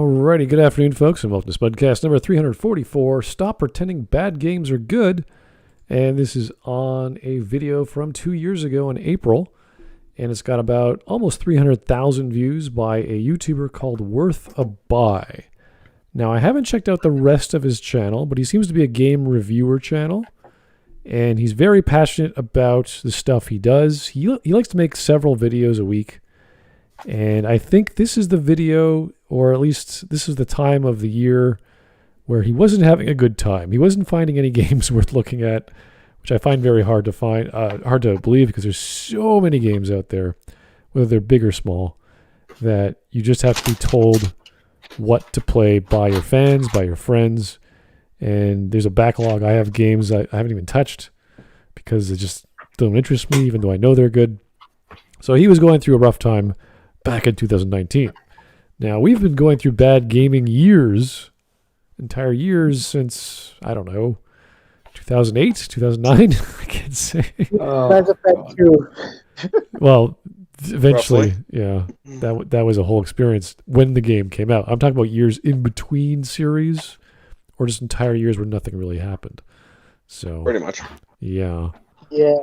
Alrighty, good afternoon, folks, and welcome to Smudcast number 344. Stop pretending bad games are good. And this is on a video from 2 years ago in April, and it's got about almost 300,000 views by a YouTuber called Worth a Buy. Now, I haven't checked out the rest of his channel, but he seems to be a game reviewer channel, and he's very passionate about the stuff he does. He likes to make several videos a week, and I think this is the video, or at least this is the time of the year where he wasn't having a good time. He wasn't finding any games worth looking at, which I find very hard to believe, because there's so many games out there, whether they're big or small, that you just have to be told what to play by your fans, by your friends. And there's a backlog. I have games I haven't even touched because they just don't interest me, even though I know they're good. So he was going through a rough time back in 2019. Now, we've been going through bad gaming years, entire years since, I don't know, 2008, 2009, I can't say. That's a fact too. Well, eventually, yeah, that was a whole experience when the game came out. I'm talking about years in between series, or just entire years where nothing really happened. So pretty much, yeah. Yeah.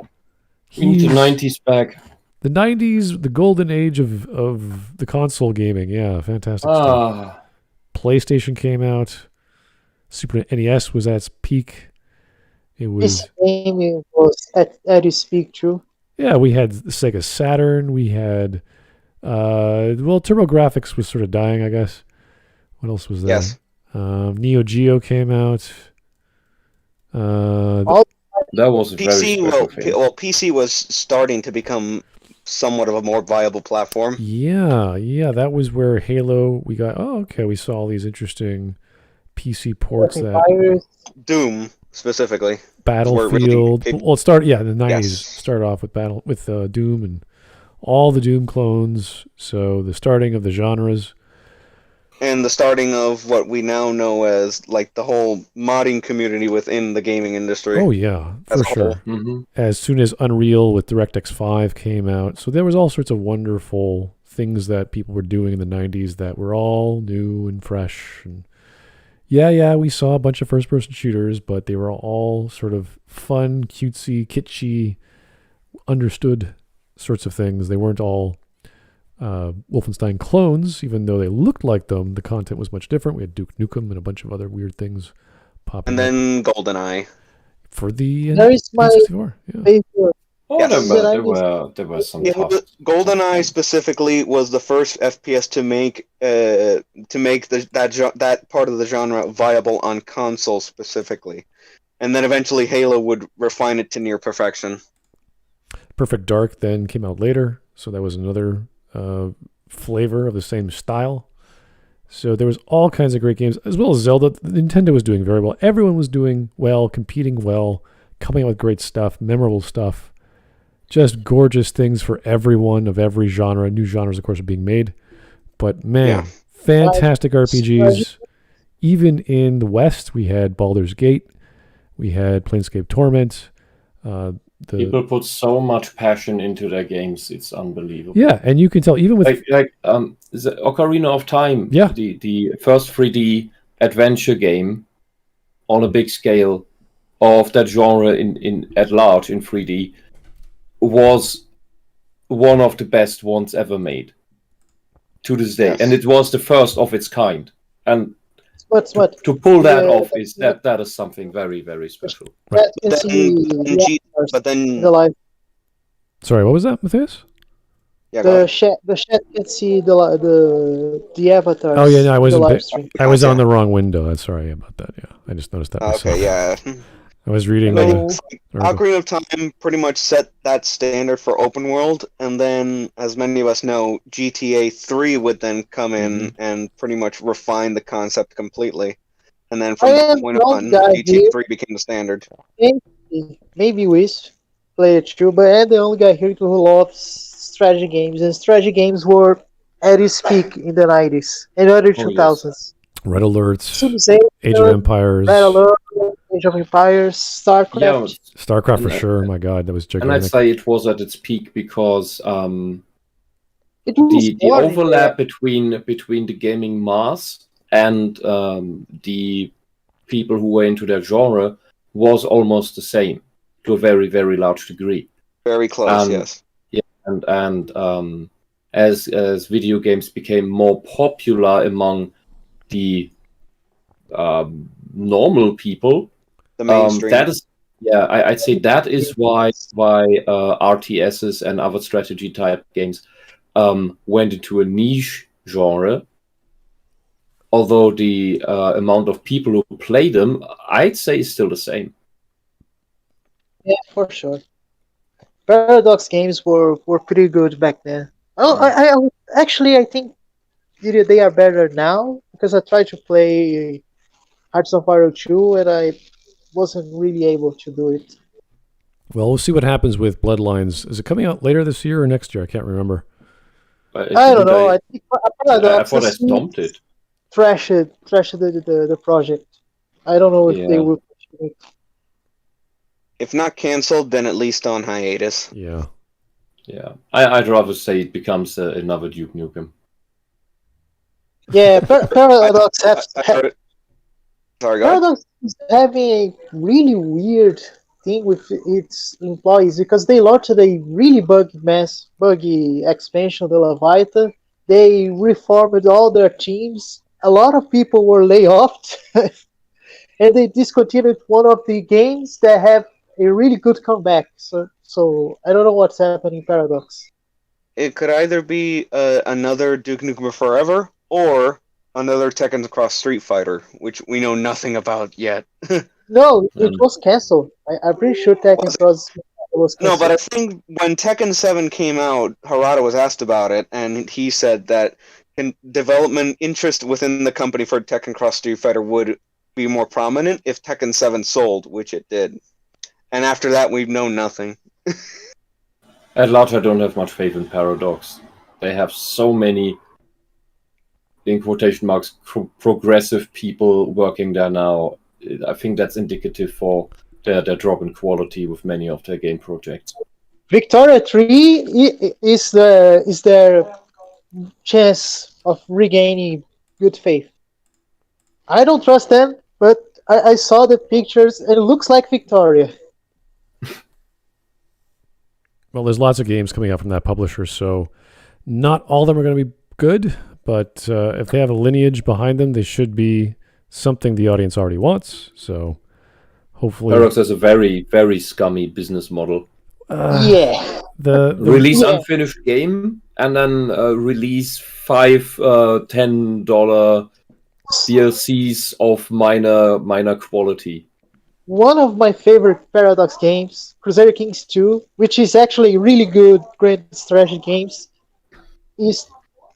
We need the 90s back. The 90s, the golden age of the console gaming. Yeah, fantastic stuff. PlayStation came out. Super NES was at its peak. It was. This game was at its peak, too. Yeah, we had Sega Saturn. We had, TurboGrafx was sort of dying, I guess. What else was there? Yes. Neo Geo came out. That was a PC. very special thing. PC was starting to become somewhat of a more viable platform. Yeah, that was where Halo. We got. Oh, okay. We saw all these interesting PC ports that Doom specifically. Battlefield. Well, it started. Yeah, in the 90s. Yes. Started off with Doom and all the Doom clones. So the starting of the genres. And the starting of what we now know as like the whole modding community within the gaming industry. Oh yeah, for sure. Mm-hmm. As soon as Unreal with DirectX 5 came out, so there was all sorts of wonderful things that people were doing in the 90s that were all new and fresh. And yeah, we saw a bunch of first-person shooters, but they were all sort of fun, cutesy, kitschy, understood sorts of things. They weren't all Wolfenstein clones, even though they looked like them. The content was much different. We had Duke Nukem and a bunch of other weird things popping And up. then GoldenEye. For the There is my N64, yeah. favorite. Oh, Yes. there were some Yeah, tough. GoldenEye specifically was the first FPS to make that part of the genre viable on console specifically, and then eventually Halo would refine it to near perfection. Perfect Dark then came out later, so that was another flavor of the same style. So there was all kinds of great games, as well as Zelda. Nintendo was doing very well. Everyone was doing well, competing well, coming out with great stuff, memorable stuff. Just gorgeous things for everyone of every genre. New genres, of course, are being made. But man, fantastic RPGs. Even in the West, we had Baldur's Gate. We had Planescape Torment. People put so much passion into their games; it's unbelievable. Yeah, and you can tell even with the Ocarina of Time, yeah, the first 3D adventure game on a big scale of that genre in at large in 3D was one of the best ones ever made to this day, and it was the first of its kind. And to pull that off that is something very, very special. Right. But then, sorry, what was that, Matthias? Yeah, the chat can see the avatars. Oh yeah, no, I was on the wrong window. I'm sorry about that. Yeah, I just noticed that. Okay, myself. yeah. I was reading. Ocarina of Time pretty much set that standard for open world, and then, as many of us know, GTA 3 would then come in and pretty much refine the concept completely. And then from that point on, GTA 3 became the standard. Maybe Wiz play it too, but I'm the only guy here who loves strategy games, and strategy games were at its peak in the 90s and early 2000s. Yes. Red Alerts, Age of Empires, Red Alert, Age of Empires, StarCraft. Yeah, StarCraft for sure. My God, that was gigantic. And I'd say it was at its peak because the overlap between the gaming mass and the people who were into that genre was almost the same to a very, very large degree. Very close, yes. Yeah, and as video games became more popular among the normal people, The mainstream. that is, I'd say that is why RTSs and other strategy type games went into a niche genre. Although the amount of people who play them, I'd say, is still the same. Yeah, for sure. Paradox games were pretty good back then. Oh, I think they are better now because I tried to play Hearts of Iron 2 and I wasn't really able to do it. Well, we'll see what happens with Bloodlines. Is it coming out later this year or next year? I can't remember. I don't know. I think Paradox I thought I stomped it. Trashed the project. I don't know if they will. If not canceled, then at least on hiatus. Yeah. Yeah. I'd rather say it becomes another Duke Nukem. Yeah, Paradox Sorry, go ahead. Paradox is having a really weird thing with its employees because they launched a really buggy expansion, the Leviathan. They reformed all their teams. A lot of people were laid off, and they discontinued one of the games that have a really good comeback. So I don't know what's happening in Paradox. It could either be another Duke Nukem Forever or another Tekken Cross Street Fighter, which we know nothing about yet. No, it was canceled. I'm pretty sure Tekken Cross was canceled. No, but I think when Tekken 7 came out, Harada was asked about it, and he said that development interest within the company for Tekken Cross Street Fighter would be more prominent if Tekken 7 sold, which it did. And after that, we've known nothing. At large, I don't have much faith in Paradox. They have so many, in quotation marks, progressive people working there now. I think that's indicative for their drop in quality with many of their game projects. Victoria 3 is their chance of regaining good faith. I don't trust them, but I saw the pictures and it looks like Victoria. Well, there's lots of games coming out from that publisher, so not all of them are going to be good, but if they have a lineage behind them, they should be something the audience already wants. So hopefully, Paradox has a very, very scummy business model. Yeah. The Release unfinished game and then release $5-10 DLCs of minor quality. One of my favorite Paradox games, Crusader Kings 2, which is actually really good grand strategy games, is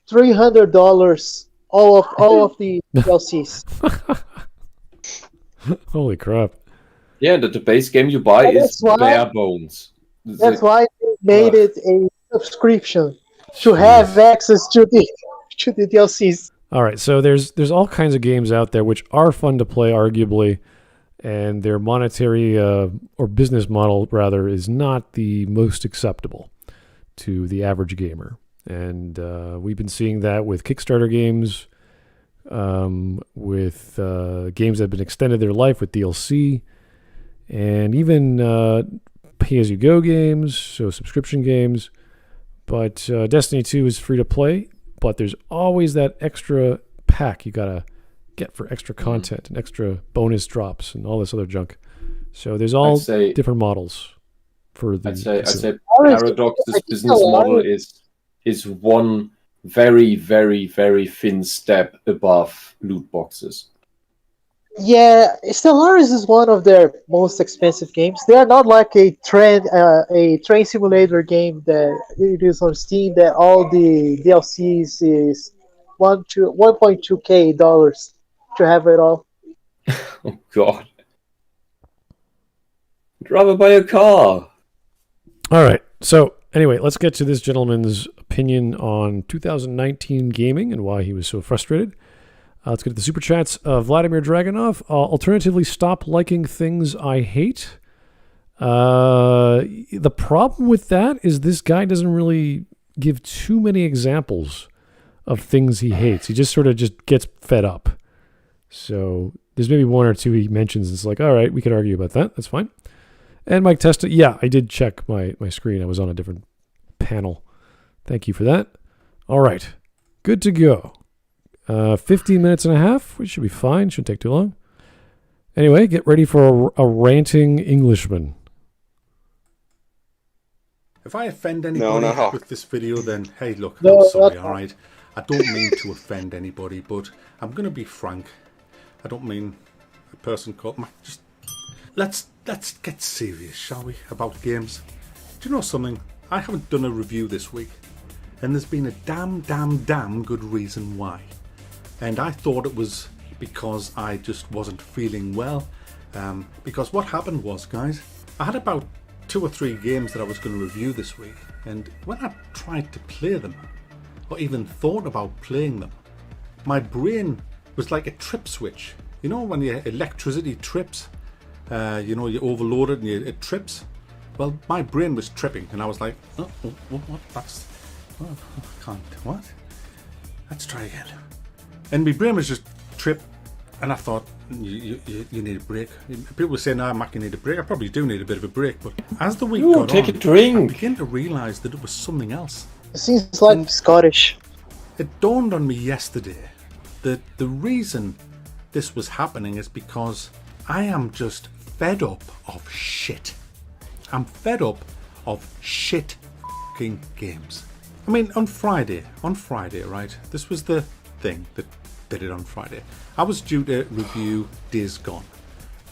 $300 all of the DLCs. Holy crap. Yeah, the base game you buy is bare bones. That's why they made it a subscription to have access to the DLCs. All right, so there's all kinds of games out there which are fun to play, arguably, and their monetary or business model, rather, is not the most acceptable to the average gamer. And we've been seeing that with Kickstarter games, with games that have been extended their life with DLC, and even pay-as-you-go games, so subscription games. But Destiny 2 is free to play, but there's always that extra pack you gotta get for extra content and extra bonus drops and all this other junk. So there's all different models for the. I'd say Paradox's business model is one very, very, very thin step above loot boxes. Yeah, Stellaris is one of their most expensive games. They are not like a train simulator game that it is on Steam that all the DLCs is $1.2K to have it all. Oh God! I'd rather buy a car. All right, so anyway, let's get to this gentleman's opinion on 2019 gaming and why he was so frustrated. Let's get to the super chats. Vladimir Dragunov, alternatively, stop liking things I hate. The problem with that is this guy doesn't really give too many examples of things he hates. He just sort of just gets fed up. So there's maybe one or two he mentions. It's like, all right, we could argue about that. That's fine. And Mike Testa, yeah, I did check my screen. I was on a different panel. Thank you for that. All right, good to go. 15 minutes and a half. We should be fine. Shouldn't take too long. Anyway, get ready for a ranting Englishman. If I offend anybody No. with this video, then hey, look, No, I'm sorry, that's all right? I don't mean to offend anybody, but I'm going to be frank. I don't mean a person called... Just let's get serious, shall we, about games. Do you know something? I haven't done a review this week, and there's been a damn good reason why. And I thought it was because I just wasn't feeling well. Because what happened was, guys, I had about 2 or 3 games that I was going to review this week, and when I tried to play them, or even thought about playing them, my brain was like a trip switch. You know when your electricity trips, you overload it and it trips? Well, my brain was tripping, and I was like, what? I can't, what? Let's try again. And my brain was just trip, and I thought, you need a break. People were saying, Mac, you need a break. I probably do need a bit of a break, but as the week got take on, a drink. I began to realise that it was something else. It seems like Scottish. It dawned on me yesterday that the reason this was happening is because I am just fed up of shit. I'm fed up of shit fucking games. I mean, on Friday, right? This was the thing that did it on Friday. I was due to review Days Gone.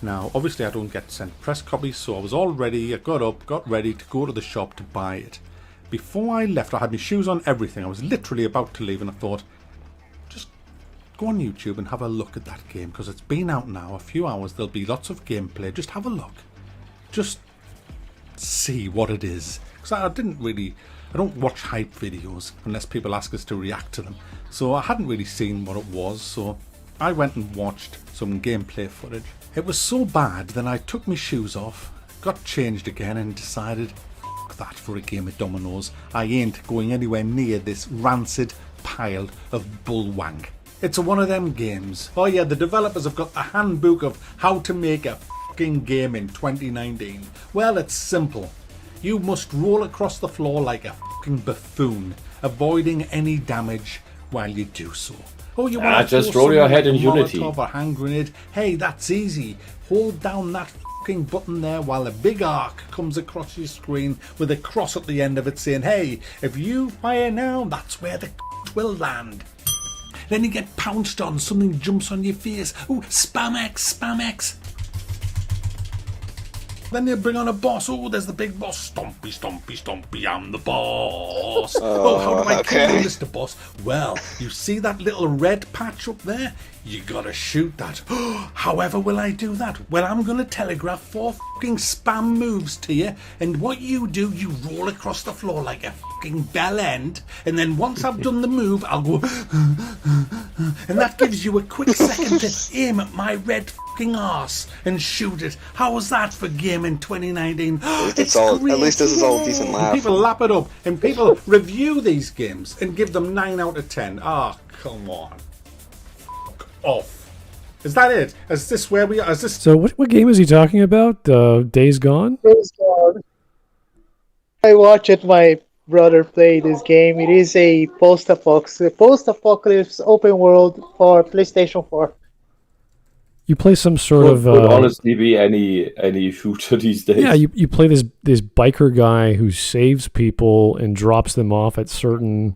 Now, obviously I don't get sent press copies, so I was all ready. I got up, got ready to go to the shop to buy it. Before I left, I had my shoes on, everything. I was literally about to leave, and I thought, just go on YouTube and have a look at that game, because it's been out now a few hours. There'll be lots of gameplay. Just have a look. Just see what it is. Because I don't watch hype videos unless people ask us to react to them. So I hadn't really seen what it was, so I went and watched some gameplay footage. It was so bad that I took my shoes off, got changed again, and decided, fuck that for a game of dominoes. I ain't going anywhere near this rancid pile of bullwang. It's one of them games. Oh yeah, the developers have got the handbook of how to make a fucking game in 2019. Well, it's simple. You must roll across the floor like a fucking buffoon, avoiding any damage while you do so. Oh, you want to just roll your head in Unity. Molotov or hand grenade? Hey, that's easy. Hold down that fucking button there while a big arc comes across your screen with a cross at the end of it saying, hey, if you fire now, that's where the will land. Then you get pounced on, something jumps on your face. Ooh, spam X, spam X. Then you bring on a boss. Oh, there's the big boss. Stompy, stompy, stompy, I'm the boss. How do I kill you, Mr. Boss? Well, you see that little red patch up there? You gotta shoot that. However will I do that? Well, I'm gonna telegraph 4 fucking spam moves to you, and what you do, you roll across the floor like a fucking bell end, and then once I've done the move, I'll go and that gives you a quick second to aim at my red fucking arse and shoot it. How was that for game in 2019? It's all, at least this is all a decent laugh. People lap it up, and people review these games and give them 9 out of 10. Come on. Fuck off. Is that it? Is this where we are? Is this... So what game is he talking about? Days Gone? Days Gone. I watched my brother play this game. It is a post-apocalypse open world for PlayStation 4. You play some sort of... Would honestly be any shooter these days. Yeah, you play this biker guy who saves people and drops them off at certain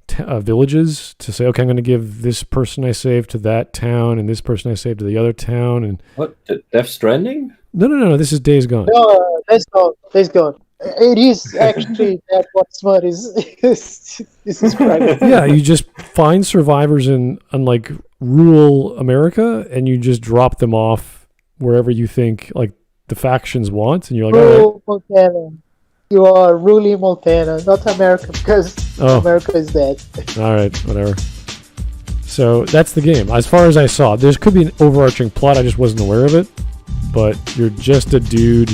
villages to say, okay, I'm going to give this person I saved to that town and this person I saved to the other town. And What? Death Stranding? No. This is Days Gone. No, Days Gone. It is actually that what Smud is describing. Yeah, you just find survivors in like rural America and you just drop them off wherever you think like the factions want, and you're like, all right. Rural Montana. You are ruling Montana, not America, because America is dead. All right, whatever. So that's the game. As far as I saw, there could be an overarching plot. I just wasn't aware of it. But you're just a dude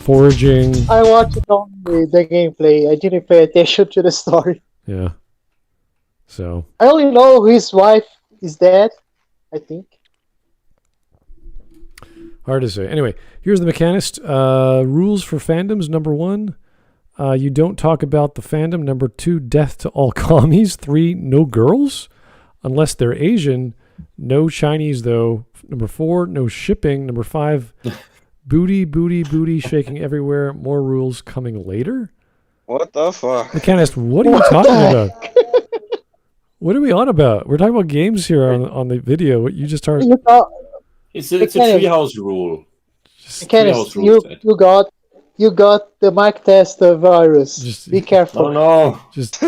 foraging. I watched only the gameplay. I didn't pay attention to the story. Yeah. So. I only know his wife is dead, I think. Hard to say. Anyway, here's the Mechanist. Rules for fandoms. Number 1, you don't talk about the fandom. Number 2, death to all commies. 3, no girls, unless they're Asian. No Chinese, though. Number 4, no shipping. Number 5, booty shaking everywhere. More rules coming later. What the fuck? Mechanist, what are you talking about? What are we on about? We're talking about games here on the video. What you just started. You got, It's a treehouse rule. Mechanist, Treehouse rules, you got the mic test virus. Be careful. Oh no! Just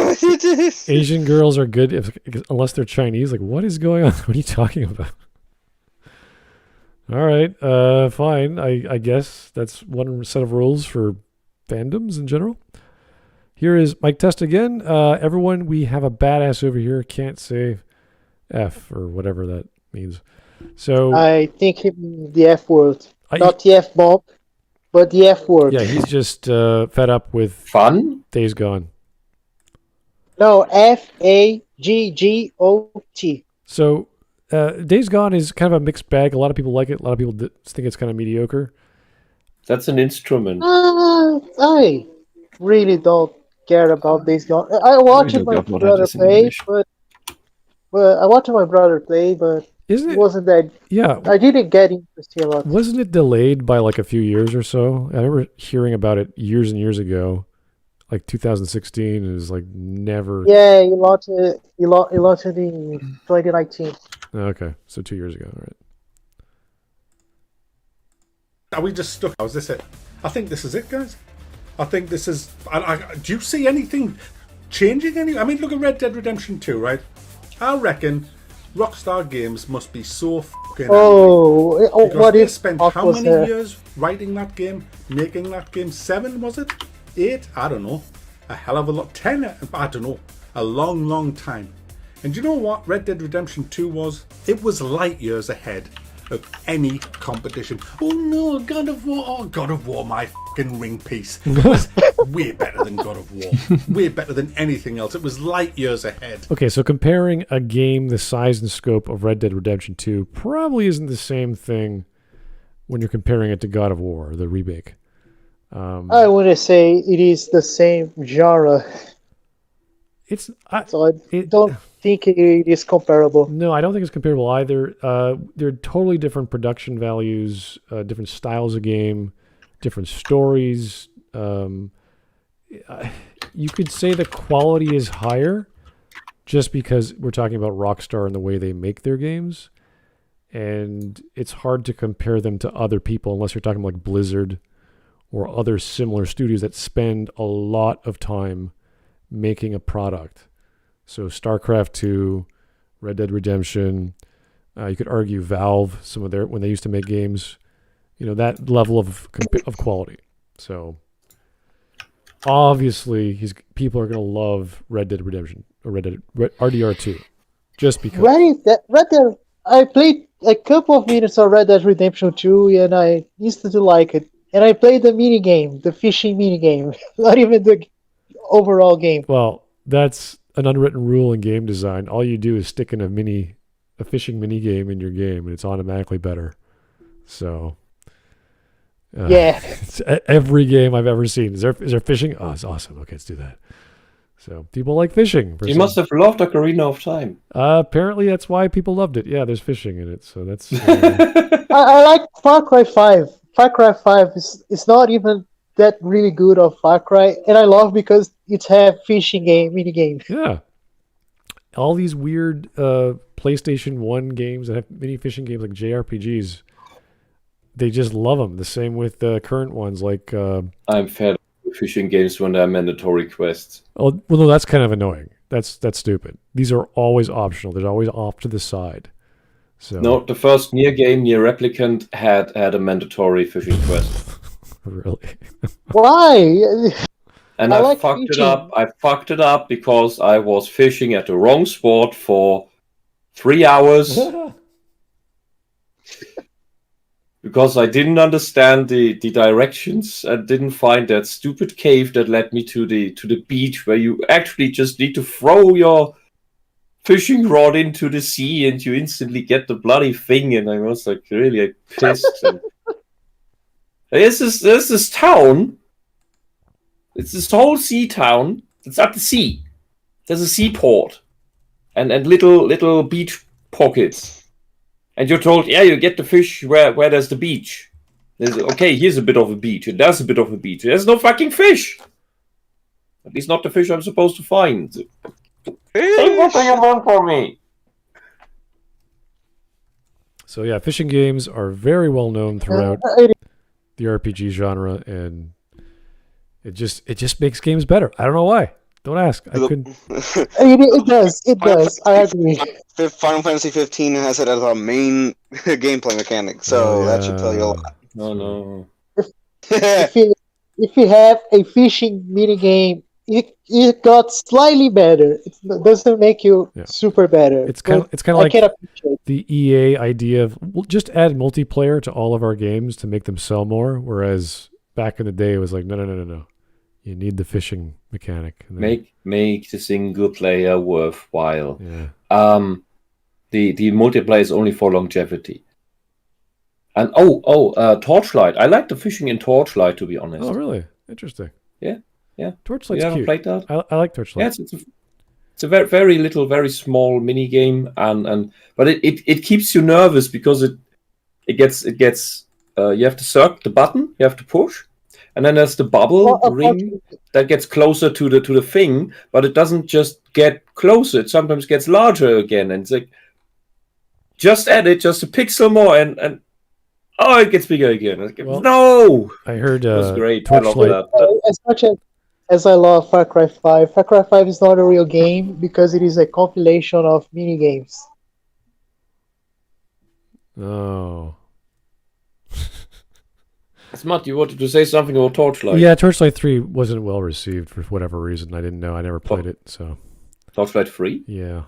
Asian girls are good unless they're Chinese. Like, what is going on? What are you talking about? All right, fine. I guess that's one set of rules for fandoms in general. Here is mic test again. Everyone, we have a badass over here. Can't say F or whatever that means. So I think he means the F word. I- Not the F bomb, but the F word. yeah, he's just fed up with Fun? Days Gone. No, FAGGOT. So Days Gone is kind of a mixed bag. A lot of people like it. A lot of people think it's kind of mediocre. That's an instrument. I really don't care about this game. I watched Really my don't know what brother that is in play, English. but I watched my brother play, but Isn't it it? wasn't that. Yeah. I didn't get interested a lot. Wasn't it delayed by like a few years or so? I remember hearing about it years and years ago, like 2016. It was like never. Yeah, he launched it. He launched it in 2019. Okay, so 2 years ago. All right. Are we just stuck? Is this it? I think this is it, guys. I think this is. Do you see anything changing? I mean, look at Red Dead Redemption 2, right? I reckon Rockstar Games must be so fucking angry. Because What they if spent Hawk how was many there? years writing that game, making that game? 7, was it? 8? I don't know. A hell of a lot. 10? I don't know. A long, long time. And do you know what Red Dead Redemption 2 was? It was light years ahead of any competition. Oh no, God of War. Oh, God of War, my fucking ring piece. It was way better than God of War. Way better than anything else. It was light years ahead. Okay, so comparing a game the size and scope of Red Dead Redemption 2 probably isn't the same thing when you're comparing it to God of War, the remake. I wouldn't say it is the same genre, So so I don't think it is comparable. No, I don't think it's comparable either. They're totally different production values, different styles of game, different stories. You could say the quality is higher just because we're talking about Rockstar and the way they make their games. And it's hard to compare them to other people unless you're talking like Blizzard or other similar studios that spend a lot of time making a product. So StarCraft 2, Red Dead Redemption, you could argue Valve, some of their when they used to make games, that level of quality. So obviously, people are going to love Red Dead Redemption or RDR2, just because. Red Dead. I played a couple of minutes of Red Dead Redemption 2, and I instantly like it. And I played the mini game, the fishing mini game, not even the overall game. Well, that's an unwritten rule in game design. All you do is stick in a fishing mini game in your game, and it's automatically better. So, Yeah. it's every game I've ever seen. Is there fishing? Oh, it's awesome. Okay, let's do that. So people like fishing. You must have loved Ocarina of Time. Apparently, that's why people loved it. Yeah, there's fishing in it, so that's. I like Far Cry 5. Far Cry 5 is not even that really good of Far Cry, and I love because it have fishing mini game. Yeah. All these weird PlayStation 1 games that have mini fishing games like JRPGs, they just love them. The same with the current ones like... I'm fed up with fishing games when they're mandatory quests. Oh, well, no, that's kind of annoying. That's stupid. These are always optional. They're always off to the side. So No, the first Nier game, Nier Replicant, had a mandatory fishing quest. Really? Why? And I I like fucked it fishing. up. I fucked it up because I was fishing at the wrong spot for 3 hours because I didn't understand the directions and didn't find that stupid cave that led me to the beach where you actually just need to throw your fishing rod into the sea and you instantly get the bloody thing, and I was like really pissed. And there's this town. It's this whole sea town. It's at the sea. There's a seaport and little beach pockets. And you're told, yeah, you get the fish where there's the beach. Okay, here's a bit of a beach, and there's a bit of a beach. There's no fucking fish. At least not the fish I'm supposed to find. Take what you want for me. So yeah, fishing games are very well known throughout the RPG genre, and it just makes games better. I don't know why. Don't ask. I couldn't. It does. It does. I agree. Final Fantasy 15 has it as a main gameplay mechanic, so that should tell you a lot. No. If you have a fishing minigame, it got slightly better. It doesn't make you super better. It's kind of like the EA idea of we'll just add multiplayer to all of our games to make them sell more. Whereas back in the day, it was like no. You need the fishing mechanic. Make the single player worthwhile. Yeah. The multiplayer is only for longevity. And Torchlight. I like the fishing in Torchlight, to be honest. Oh, really? Interesting. Yeah. Torchlight's you haven't cute. played that? I like Torchlight. Yeah, it's a very, very little, very small mini game, but it keeps you nervous because it gets you have to circle the button, you have to push, and then there's the bubble ring that gets closer to the thing, but it doesn't just get closer. It sometimes gets larger again, and it's like just add it just a pixel more, and it gets bigger again. Like, well, no, I heard it was great. Torchlight. I love that. As much as I love Far Cry 5, Far Cry 5 is not a real game because it is a compilation of mini games. Oh. Smut, you wanted to say something about Torchlight? Yeah, Torchlight 3 wasn't well received for whatever reason. I didn't know. I never played it, so. Torchlight 3? Yeah.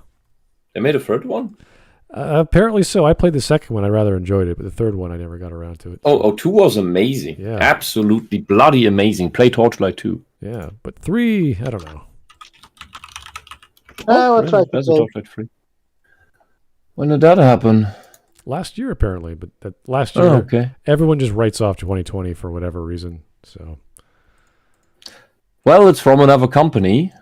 They made a third one? Apparently so. I played the second one. I rather enjoyed it, but the third one I never got around to it. Oh, 2 was amazing. Yeah. Absolutely bloody amazing. Play Torchlight 2. Yeah, but 3, I don't know. I'll try to There's play. a Torchlight 3. When did that happen? Last year, apparently, but that last year, okay. Everyone just writes off 2020 for whatever reason. So, well, it's from another company.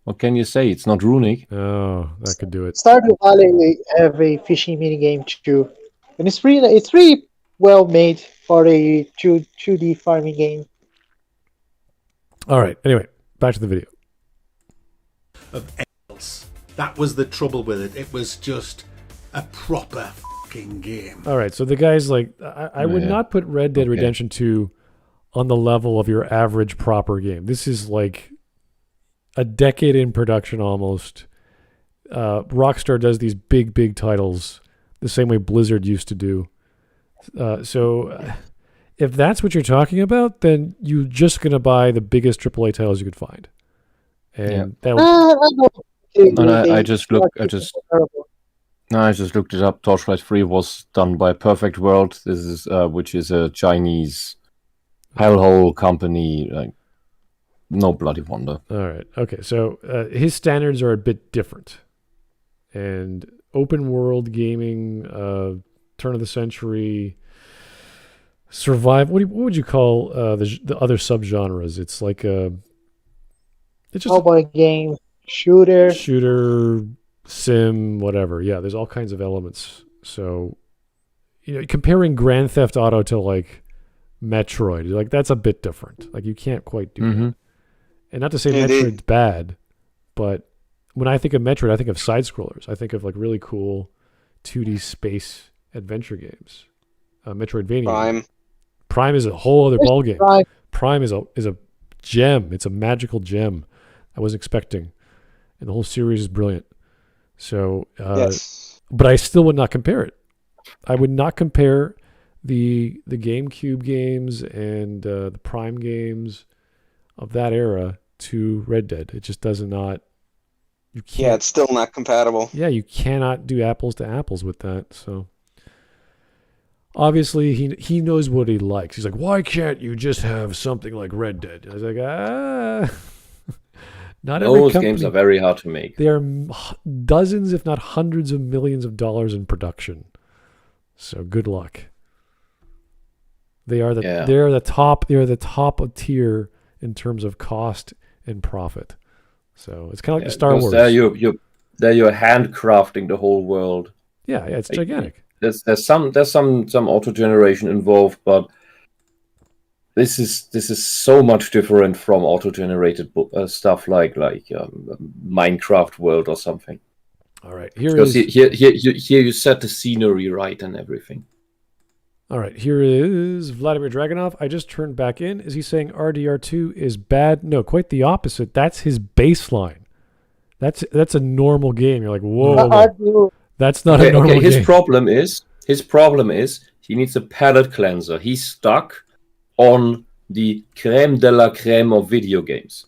What can you say? It's not Runic. oh, that could do it. Stardew Valley have a fishing minigame too, and it's really well made for a 2D farming game. All right. Anyway, back to the video. Of else. That was the trouble with it. It was just a proper fucking game. All right. So the guy's like, I would not put Red Dead Redemption 2 on the level of your average proper game. This is like a decade in production almost. Rockstar does these big titles the same way Blizzard used to do. So if that's what you're talking about, then you're just going to buy the biggest AAA titles you could find. And I just looked it up. Torchlight 3 was done by Perfect World. This is which is a Chinese hellhole company. Like, no bloody wonder. All right. Okay. So his standards are a bit different. And open world gaming, turn of the century, survive. What would you call the other subgenres? It's like it's just cowboy game, shooter, sim, whatever. Yeah, there's all kinds of elements. So, comparing Grand Theft Auto to like Metroid, you're like, that's a bit different. Like, you can't quite do that. And not to say Metroid's bad, but when I think of Metroid, I think of side scrollers. I think of like really cool 2D space adventure games. Metroidvania. Prime is a whole other ballgame. Prime is a gem. It's a magical gem. I wasn't expecting, and the whole series is brilliant. So, yes. But I still would not compare it. I would not compare the GameCube games and the Prime games of that era to Red Dead. It just does not. You can't. Yeah, it's still not compatible. Yeah, you cannot do apples to apples with that. So obviously he knows what he likes. He's like, why can't you just have something like Red Dead? I was like, Not every Those company. games are very hard to make. They are dozens, if not hundreds of millions of dollars in production. So good luck. They are the top of tier in terms of cost and profit. So it's kind of like the Star Wars. There you're handcrafting the whole world. Yeah, it's gigantic. There's some auto generation involved, but this is so much different from auto generated stuff like Minecraft world or something. All right, here you set the scenery right and everything. All right, here is Vladimir Dragunov. I just turned back in. Is he saying RDR2 is bad? No, quite the opposite. That's his baseline. That's a normal game. You're like, whoa. That's not a normal game. His problem is he needs a palate cleanser. He's stuck on the creme de la creme of video games,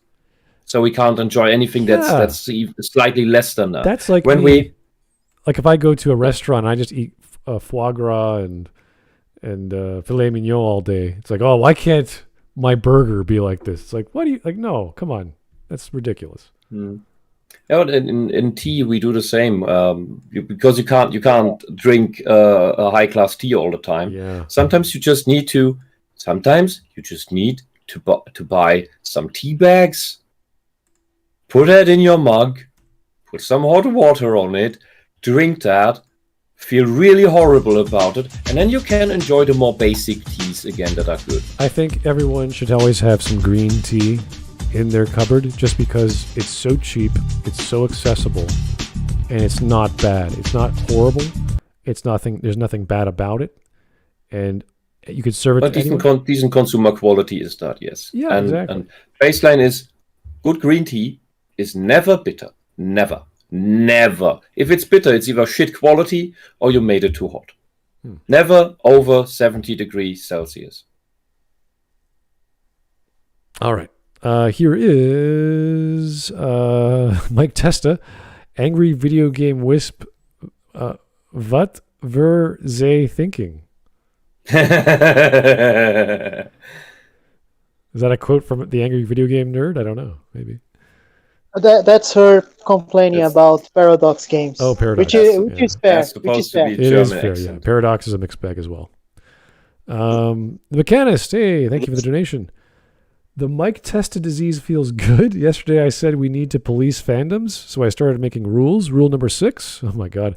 so we can't enjoy anything that's even slightly less than that. That's like like if I go to a restaurant, and I just eat foie gras and filet mignon all day. It's like, oh, why can't my burger be like this? It's like, what do you like? No, come on, that's ridiculous. Yeah, in tea we do the same because you can't drink a high class tea all the time. Yeah. Sometimes you just need to buy some tea bags, put that in your mug, put some hot water on it, drink that, feel really horrible about it, and then you can enjoy the more basic teas again that are good. I think everyone should always have some green tea in their cupboard just because it's so cheap, it's so accessible, and it's not bad. It's not horrible. There's nothing bad about it. And you could serve it but to anyone. Decent consumer quality is that, yes. Yeah, exactly. And baseline is good green tea is never bitter. Never. If it's bitter, it's either shit quality or you made it too hot. Never over 70 degrees Celsius. All right. Here is Mike Testa. Angry video game wisp. What were they thinking? Is that a quote from the Angry Video Game Nerd? I don't know. Maybe. That's her complaining about Paradox games. Oh, Paradox. Which is fair. That's supposed to be It German is fair, accent. yeah. Paradox is a mixed bag as well. The Mechanist, hey, thank you for the donation. The Mike Testa disease feels good. Yesterday I said we need to police fandoms, so I started making rules. Rule number 6. Oh my god.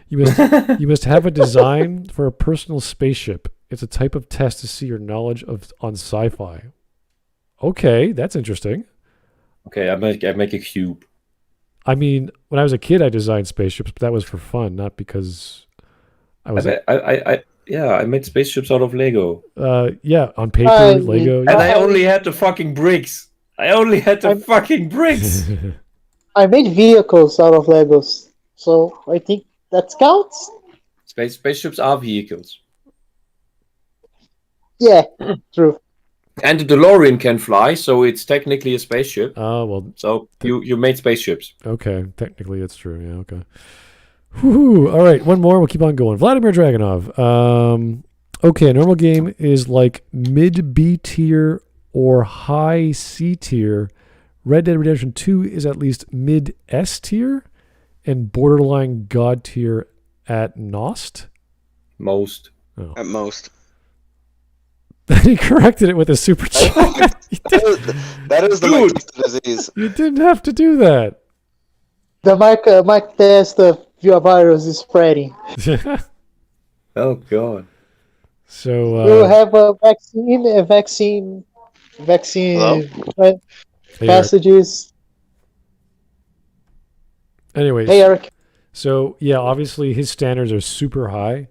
You must have a design for a personal spaceship. It's a type of test to see your knowledge on sci-fi. Okay, that's interesting. Okay, I make a cube. I mean, when I was a kid, I designed spaceships, but that was for fun, not because I was. I made spaceships out of Lego. Yeah, on paper, Lego. And I only had the fucking bricks. Fucking bricks. I made vehicles out of Legos, so I think that counts. Spaceships are vehicles. Yeah, true. And the DeLorean can fly, so it's technically a spaceship. Oh, well. So you made spaceships. Okay, technically it's true. Yeah, okay. Whew. All right, one more. We'll keep on going. Vladimir Dragunov. Okay, a normal game is like mid B tier or high C tier. Red Dead Redemption 2 is at least mid S tier and borderline God tier at Nost. Most. Oh. At most. He corrected it with a super chat. That is the Mike Testa disease. You didn't have to do that. The Mike Testa virus is spreading. Oh god. So we'll have a vaccine passages. Anyways. Hey, Eric. So yeah, obviously his standards are super high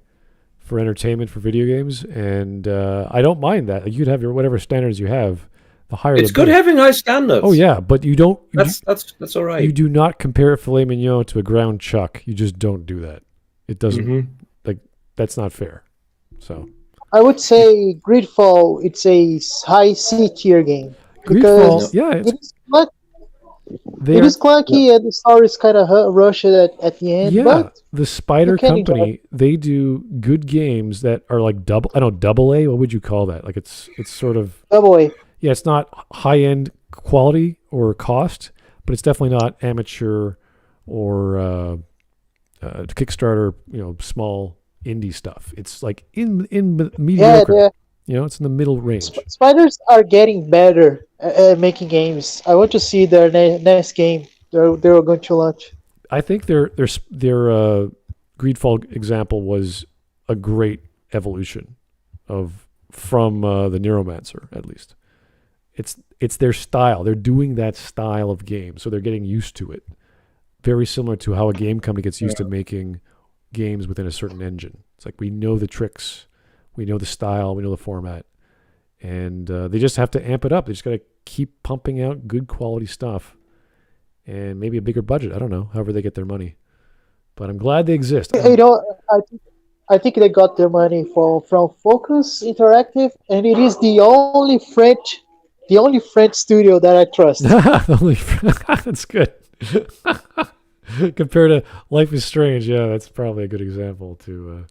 for entertainment for video games, and I don't mind that. Like, you could have whatever standards you have. The higher it's the good better. having high standards. Oh yeah, but you don't. That's all right. You do not compare filet mignon to a ground chuck. You just don't do that. It doesn't like that's not fair. So I would say Gridfall. It's a high C tier game. Gridfall, yeah, it is clunky and the story is kind of rushed at the end. Yeah, but the Spider Company, they do good games that are like double A. What would you call that? Like it's sort of double A. Yeah, it's not high end quality or cost, but it's definitely not amateur or Kickstarter, small indie stuff. It's like in mediocre. Yeah, it's in the middle range. Spiders are getting better at making games. I want to see their next game they're going to launch. I think their Greedfall example was a great evolution from the Neuromancer, at least. It's their style. They're doing that style of game, so they're getting used to it. Very similar to how a game company gets used to making games within a certain engine. It's like we know the tricks, we know the style, we know the format, and they just have to amp it up. They just got to keep pumping out good quality stuff, and maybe a bigger budget. I don't know, however they get their money. But I'm glad they exist. I think they got their money from Focus Interactive, and it is the only French studio that I trust. That's good. Compared to Life is Strange, yeah, that's probably a good example to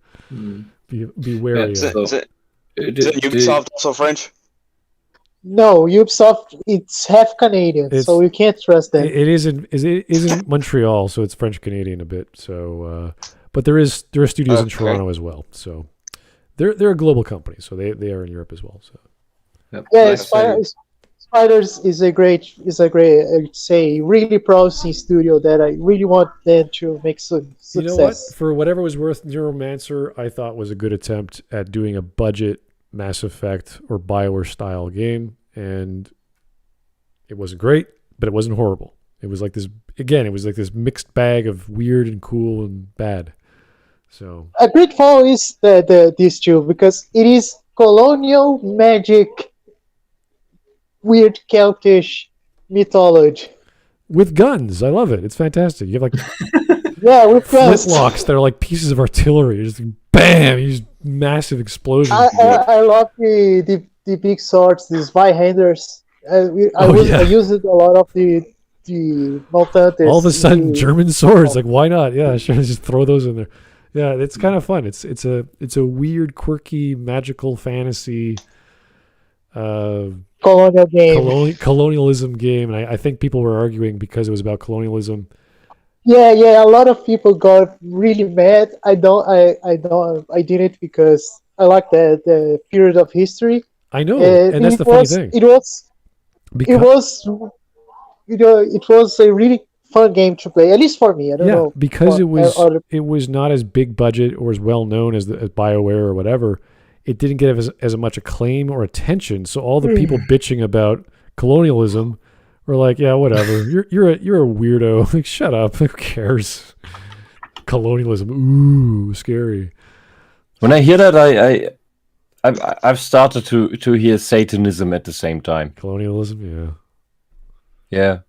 be wary of. Isn't Ubisoft also French? No, Ubisoft, it's half Canadian, so you can't trust them. It is in Montreal, so it's French Canadian a bit. So, but there are studios in Toronto as well. So they're a global company, so they are in Europe as well. So Spiders is a great, I'd say, really promising studio that I really want them to make success. You know what? For whatever it was worth, Neuromancer I thought was a good attempt at doing a budget Mass Effect or BioWare style game, and it wasn't great, but it wasn't horrible. It was like this mixed bag of weird and cool and bad. So a great fall is these two, because it is colonial magic, weird Celtish mythology with guns. I love it. It's fantastic. You have like with guns, flintlocks that are like pieces of artillery. Just bam, you just massive explosions. I love the big swords, these Zweihanders. I use it a lot of the Maltantes. All of a sudden, German swords. Like, why not? Yeah, sure. Just throw those in there. Yeah, it's kind of fun. It's a weird, quirky, magical fantasy colonial game. Colonialism game, and I think people were arguing because it was about colonialism. Yeah. A lot of people got really mad. I didn't, because I like the period of history. I know, and that's the funny thing. It was a really fun game to play, at least for me. I don't know, because it was not as big budget or as well known as BioWare or whatever. It didn't get as much acclaim or attention. So all the people bitching about colonialism were like, "Yeah, whatever. You're a weirdo. Like, shut up. Who cares? Colonialism. Ooh, scary." When I hear that, I've started to hear Satanism at the same time. Colonialism, yeah.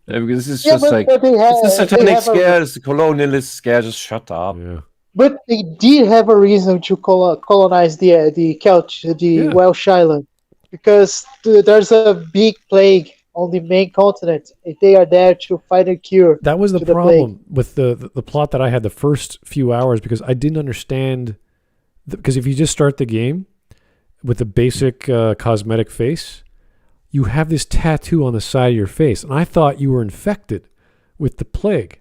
Because this is just like it's the satanic scare, it's the colonialist scare. Just shut up. Yeah. But they did have a reason to colonize the Welsh island, because there's a big plague on the main continent. They are there to find a cure. That was the problem with the plot that I had the first few hours, because I didn't understand. Because if you just start the game with the basic cosmetic face, you have this tattoo on the side of your face, and I thought you were infected with the plague.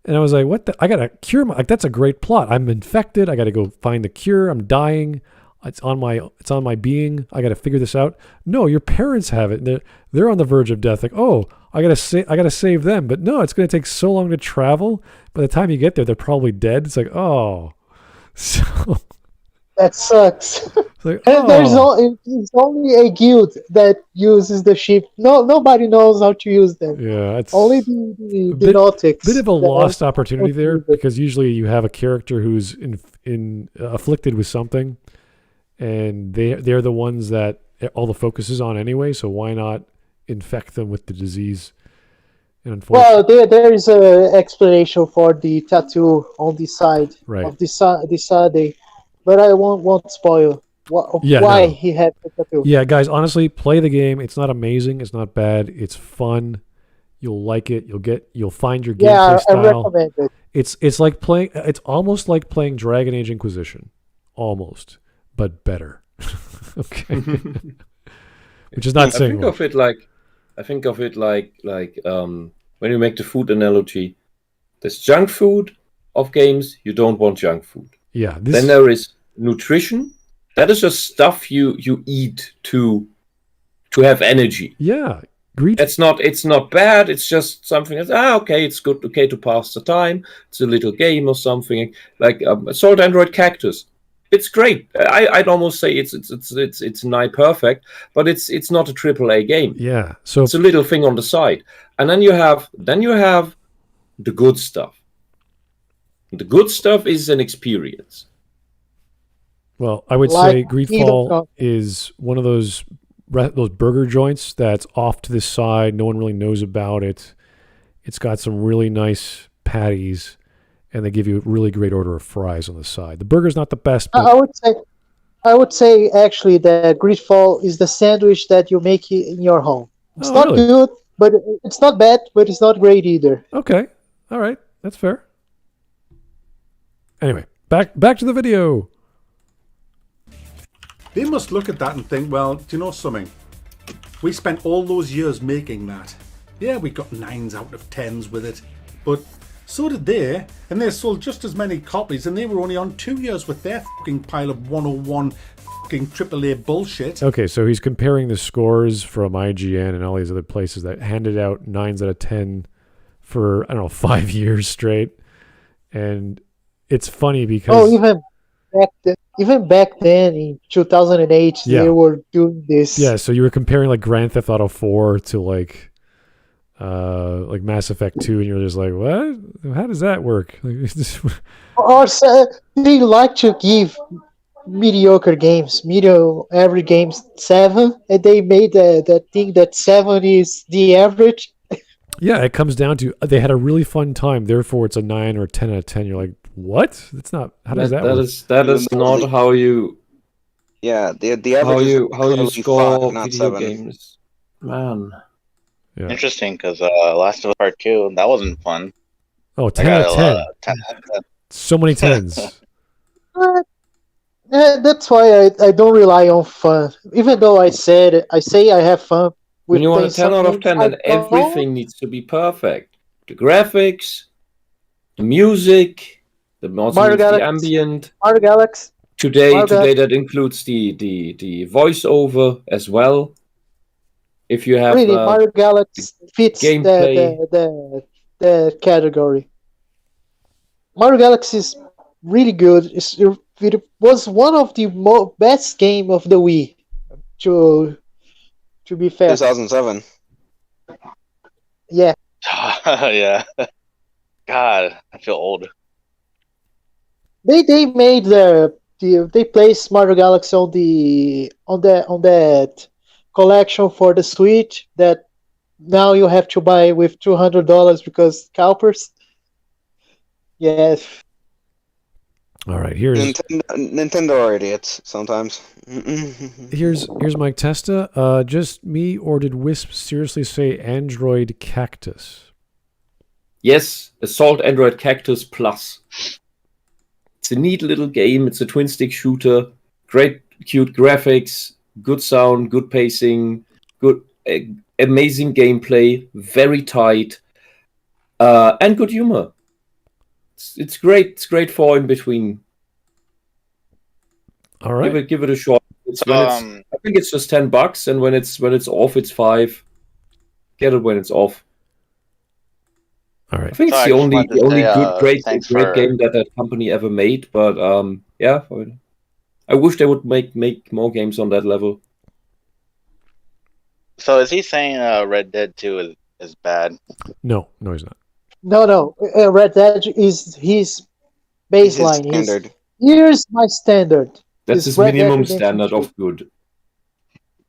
And I was like, "What? I gotta cure my. Like, that's a great plot. I'm infected. I gotta go find the cure. I'm dying. It's on my being. I gotta figure this out." No, your parents have it. And they're on the verge of death. Like, oh, I gotta save them. But no, it's gonna take so long to travel. By the time you get there, they're probably dead. It's like, oh, so that sucks. Like, and it's only a guild that uses the ship. Nobody knows how to use them. Yeah, it's only the Nautics. Bit of a lost opportunity there, because usually you have a character who's afflicted with something, and they're the ones that all the focus is on anyway. So why not infect them with the disease? And unfortunately, well, there is an explanation for the tattoo on the side of the side. But I won't spoil why he had the tattoo. Yeah, guys, honestly, play the game. It's not amazing. It's not bad. It's fun. You'll like it. You'll find your gameplay style. I recommend it. It's like playing. It's almost like playing Dragon Age Inquisition, almost, but better. Okay, which is not saying. I think of it like when you make the food analogy. There's junk food of games. You don't want junk food. Yeah. Then there is nutrition. That is just stuff you eat to have energy. Yeah. It's not bad. It's just something that's okay. It's good. Okay, to pass the time. It's a little game or something like Salt Android Cactus. It's great. I'd almost say it's nigh perfect, but it's not a AAA game. Yeah. So it's a little thing on the side, and then you have the good stuff. The good stuff is an experience. Well, I would say Greedfall is one of those burger joints that's off to the side. No one really knows about it. It's got some really nice patties, and they give you a really great order of fries on the side. The burger's not the best. But I would say actually that Greedfall is the sandwich that you make in your home. It's not really good, but it's not bad, but it's not great either. Okay, all right, that's fair. Anyway, back to the video. They must look at that and think, well, do you know something? We spent all those years making that. Yeah, we got 9s out of 10s with it. But so did they, and they sold just as many copies, and they were only on 2 years with their fucking pile of 101 fucking AAA bullshit. Okay, so he's comparing the scores from IGN and all these other places that handed out 9s out of 10 for, 5 years straight. And it's funny because... even back then in 2008, they were doing this. Yeah, so you were comparing like Grand Theft Auto 4 to like Mass Effect 2, and you're just like, what? How does that work? Or they like to give mediocre games, average games 7, and they made that thing that 7 is the average. Yeah, it comes down to they had a really fun time, therefore it's a 9 or 10 out of 10. You're like, what? That's not. How does that work? That is not how you. Yeah, the average how you score 5, not video 7. games, man. Yeah. Interesting, because Last of Us Part 2, that wasn't fun. Oh, 10 out of 10. So many 10s. That's why I don't rely on fun. Even though I say I have fun. When you want a 10 out of 10, then everything needs to be perfect. The graphics, the music, the ambient. Mario Galaxy. Today that includes the voiceover as well. If you have really, Mario Galaxy fits the category. Mario Galaxy is really good. It was one of the best game of the Wii. To be fair. 2007. Yeah. Yeah. God, I feel old. They made they placed Mario Galaxy on that collection for the Switch that now you have to buy with $200 because scalpers. Yes. All right, here's Nintendo are idiots sometimes. here's Mike Testa. Just me, or did Wisp seriously say Android Cactus? Yes, Assault Android Cactus Plus. It's a neat little game. It's a twin-stick shooter. Great, cute graphics, good sound, good pacing, good, amazing gameplay, very tight, and good humor. It's great. It's great for in between. All right, give it a shot. I think it's just $10, and when it's off, it's $5. Get it when it's off. All right. I think it's the only great game that company ever made. But yeah, I wish they would make more games on that level. So is he saying Red Dead 2 is bad? No, he's not. No. Red Dead is his baseline. His standard. Here's my standard. That's his minimum standard of good.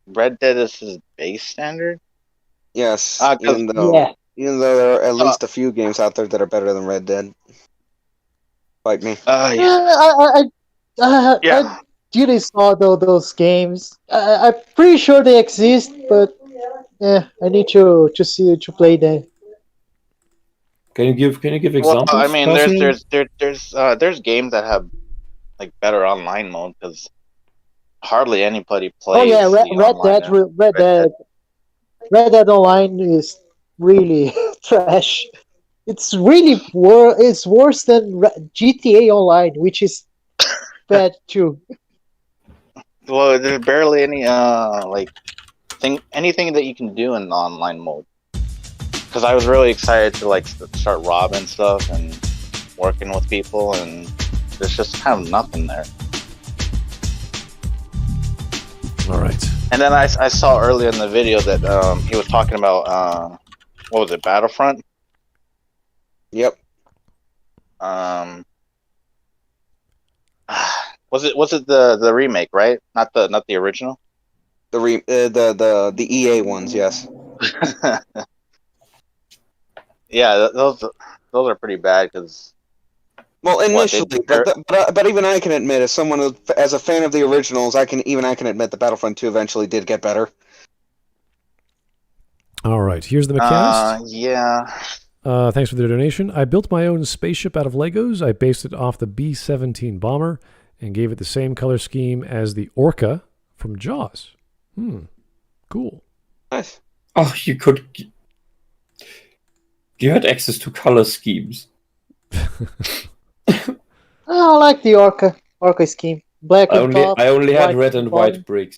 Red Dead is his base standard? Yes. Even though there are at least a few games out there that are better than Red Dead. Fight me. I didn't saw those games. I'm pretty sure they exist, but I need to play them. Can you give examples? Well, I mean, there's games that have like better online mode because hardly anybody plays. Oh yeah, Red Dead Online is really trash. It's really it's worse than GTA Online, which is bad too. Well, there's barely any anything that you can do in the online mode. Because I was really excited to like start robbing stuff and working with people, and there's just kind of nothing there. All right. And then I saw earlier in the video that he was talking about what was it, Battlefront? Yep. Was it the remake, right? Not the original. The EA ones, yes. Yeah, those are pretty bad because. Well, initially, but even I can admit, as a fan of the originals, I can admit that Battlefront 2 eventually did get better. All right. Here's the McCast. Yeah. Thanks for the donation. I built my own spaceship out of Legos. I based it off the B-17 bomber and gave it the same color scheme as the Orca from Jaws. Cool. Nice. Oh, you had access to color schemes. I like the Orca scheme. Black on top. I only had red and bottom. white bricks.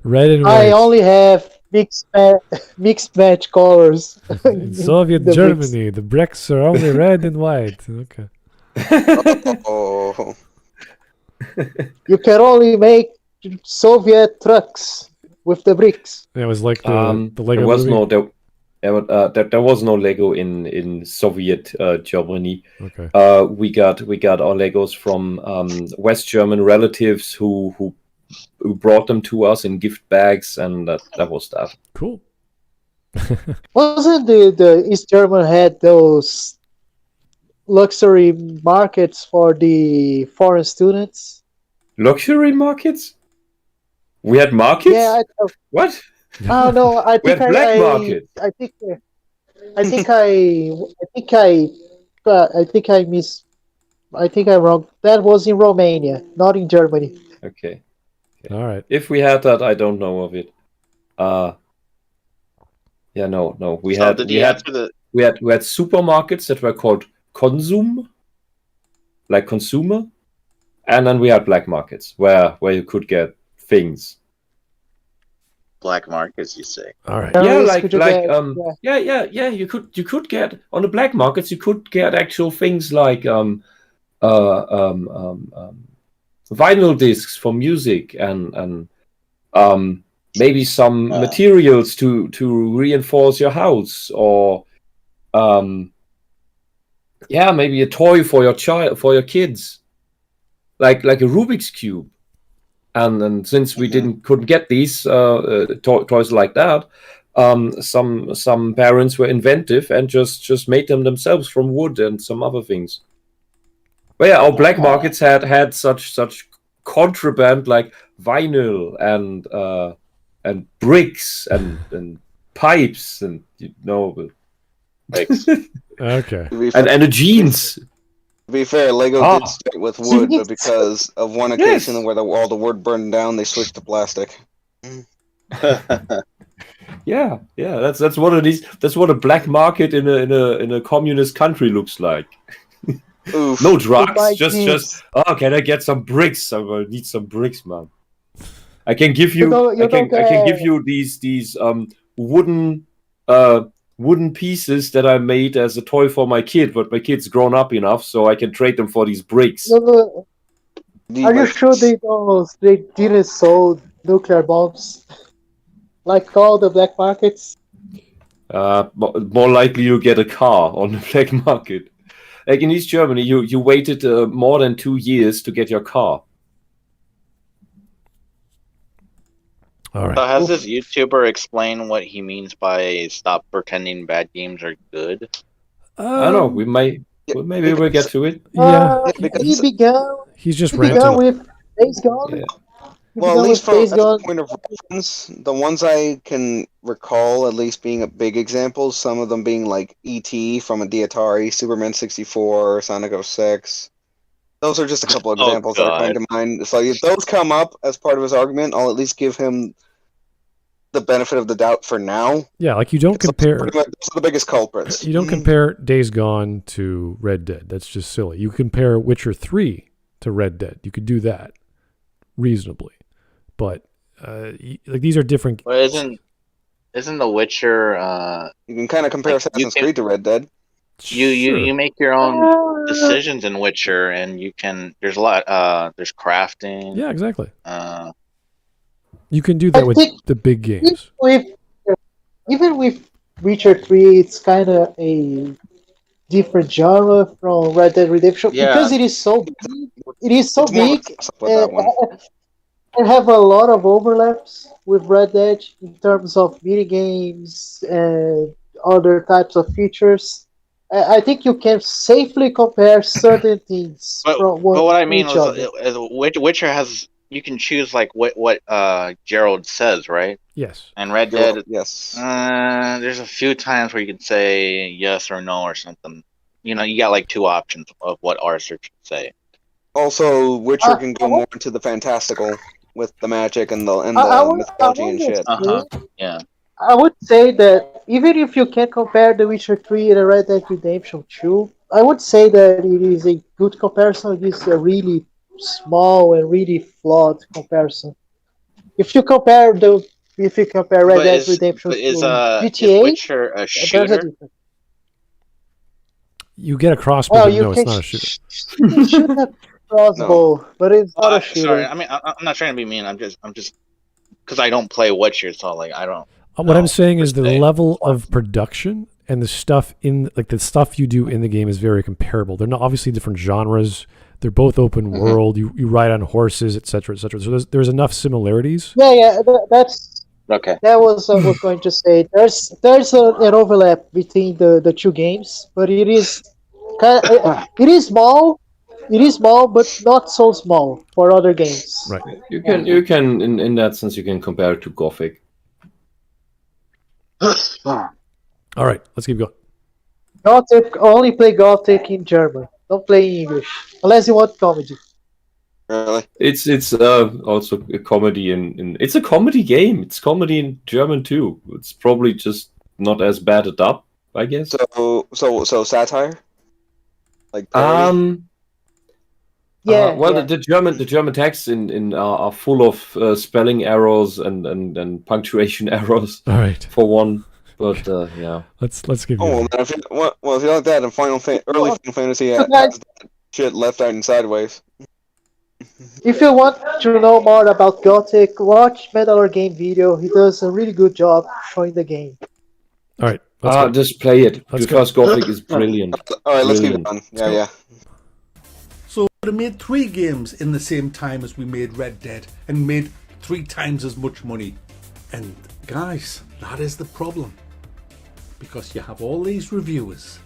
Red and white. I only have mixed match colors. In Soviet Germany, the bricks are only red and white. Okay. Oh. You can only make Soviet trucks with the bricks. It was like the Lego there was movie. there was no Lego in Soviet Germany. Okay. We got our Legos from West German relatives who brought them to us in gift bags, and that was that. Cool. Wasn't the East German had those luxury markets for the foreign students? Luxury markets? We had markets? Yeah. What? Oh no! I We think had black markets. I think I'm wrong. That was in Romania, not in Germany. Okay. All right. If we had that, I don't know of it. Yeah, no. We had supermarkets that were called Konsum, like consumer, and then we had black markets where you could get things. Black markets, you say? All right. Yeah, you could get on the black markets. You could get actual things like vinyl discs for music and maybe some materials to reinforce your house, or maybe a toy for your kids, like a Rubik's Cube. And since we couldn't get these toys like that, some parents were inventive and just made them themselves from wood and some other things. But yeah, our black markets had such contraband like vinyl and bricks and pipes and Okay. and the jeans. To be fair, Lego did start with wood, but because of one occasion where all the wood burned down, they switched to plastic. Yeah, that's what it is. That's what a black market in a communist country looks like. Oof. No drugs, just can I get some bricks? I will need some bricks, man. I can give you I can give you these wooden pieces that I made as a toy for my kid, but my kid's grown up enough, so I can trade them for these bricks. No. Are you sure they didn't sell nuclear bombs like all the black markets? More likely you get a car on the black market. Like in East Germany, you waited more than 2 years to get your car. All right. So has this YouTuber explained what he means by stop pretending bad games are good? I don't know. Maybe we'll get to it. Yeah. He's just ranting. Began with Days Gone. Yeah. Well, at least from a point of reference, the ones I can recall, at least being a big example, some of them being like E.T. from the Atari, Superman 64, Sonic 06. Those are just a couple of examples that are coming to mind. So if those come up as part of his argument, I'll at least give him the benefit of the doubt for now. Yeah, like you don't compare. Those are the biggest culprits. You don't compare Days Gone to Red Dead. That's just silly. You compare Witcher 3 to Red Dead. You could do that reasonably, but like these are different. Well, isn't The Witcher? You can kind of compare Assassin's Creed to Red Dead. You make your own decisions in Witcher, and you can. There's a lot. There's crafting. Yeah, exactly. You can do that with the big games. Even with Witcher 3, it's kind of a different genre from Red Dead Redemption because it is so big. It is so big. And have a lot of overlaps with Red Dead in terms of minigames and other types of features. I think you can safely compare certain things from one but what I mean to each is Witcher has. You can choose like what Gerald says, right? Yes. And Red Dead, yes. There's a few times where you can say yes or no or something. You know, you got like two options of what Arthur should say. Also, Witcher can go more into the fantastical with the magic and the mythology and shit. Yeah. I would say that even if you can compare The Witcher 3 and Red Dead Redemption 2, I would say that it is a good comparison. It is a really small and really flawed comparison. If you compare Red Dead Redemption to GTA, is Witcher a shooter? You get a crossbow, but no, it's not a shooter. You should have crossbow, but it's not a shooter. Sorry, I mean I'm not trying to be mean. I'm just because I don't play Witcher, so like I don't. What I'm saying is the level of production and the stuff the stuff you do in the game is very comparable. They're not obviously different genres. They're both open world. You ride on horses, etc., etc. So there's enough similarities. Yeah, that's okay. That was I was going to say. There's an overlap between the two games, but it is small. It is small, but not so small for other games. Right. You can in that sense you can compare it to Gothic. All right, let's keep going. Gothic, only play Gothic in German. Don't play English unless you want comedy. Really? It's also a comedy in it's a comedy game. It's comedy in German too. It's probably just not as bad a dub, I guess. So satire? Like parody? The German texts are full of spelling errors and punctuation errors. All right. For one. But yeah, let's keep going. Well, if you like that, in early Final Fantasy has that shit left out and sideways. If you want to know more about Gothic, watch Metal Game video. He does a really good job showing the game. All right, just play it because Gothic is brilliant. All right, let's keep it on. Yeah. So we made 3 games in the same time as we made Red Dead and made 3 times as much money. And guys, that is the problem. Because you have all these reviewers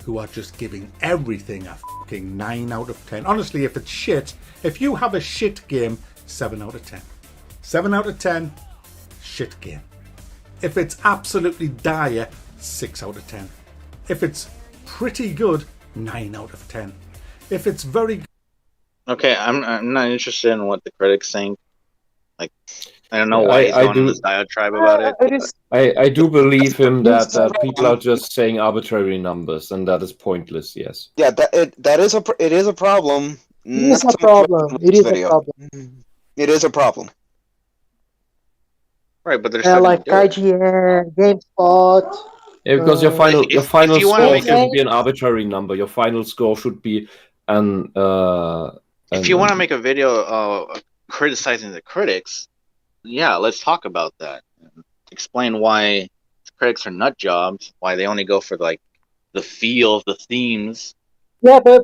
who are just giving everything a fucking 9 out of 10. Honestly, if it's shit, if you have a shit game, 7 out of 10. 7 out of 10, shit game. If it's absolutely dire, 6 out of 10. If it's pretty good, 9 out of 10. If it's very good... Okay, I'm not interested in what the critics think. Like, I don't know why he's going on this diatribe about it. I do believe him that people are just saying arbitrary numbers, and that is pointless. Yes. Yeah, it is a problem. It is a problem. It is a problem. Right, but there's like IGN, GameSpot. Yeah, because your final score shouldn't be an arbitrary number. Your final score should be an. If you want to make a video criticizing the critics, yeah, let's talk about that. Explain why critics are nut jobs. Why they only go for like the feel, the themes. Yeah, but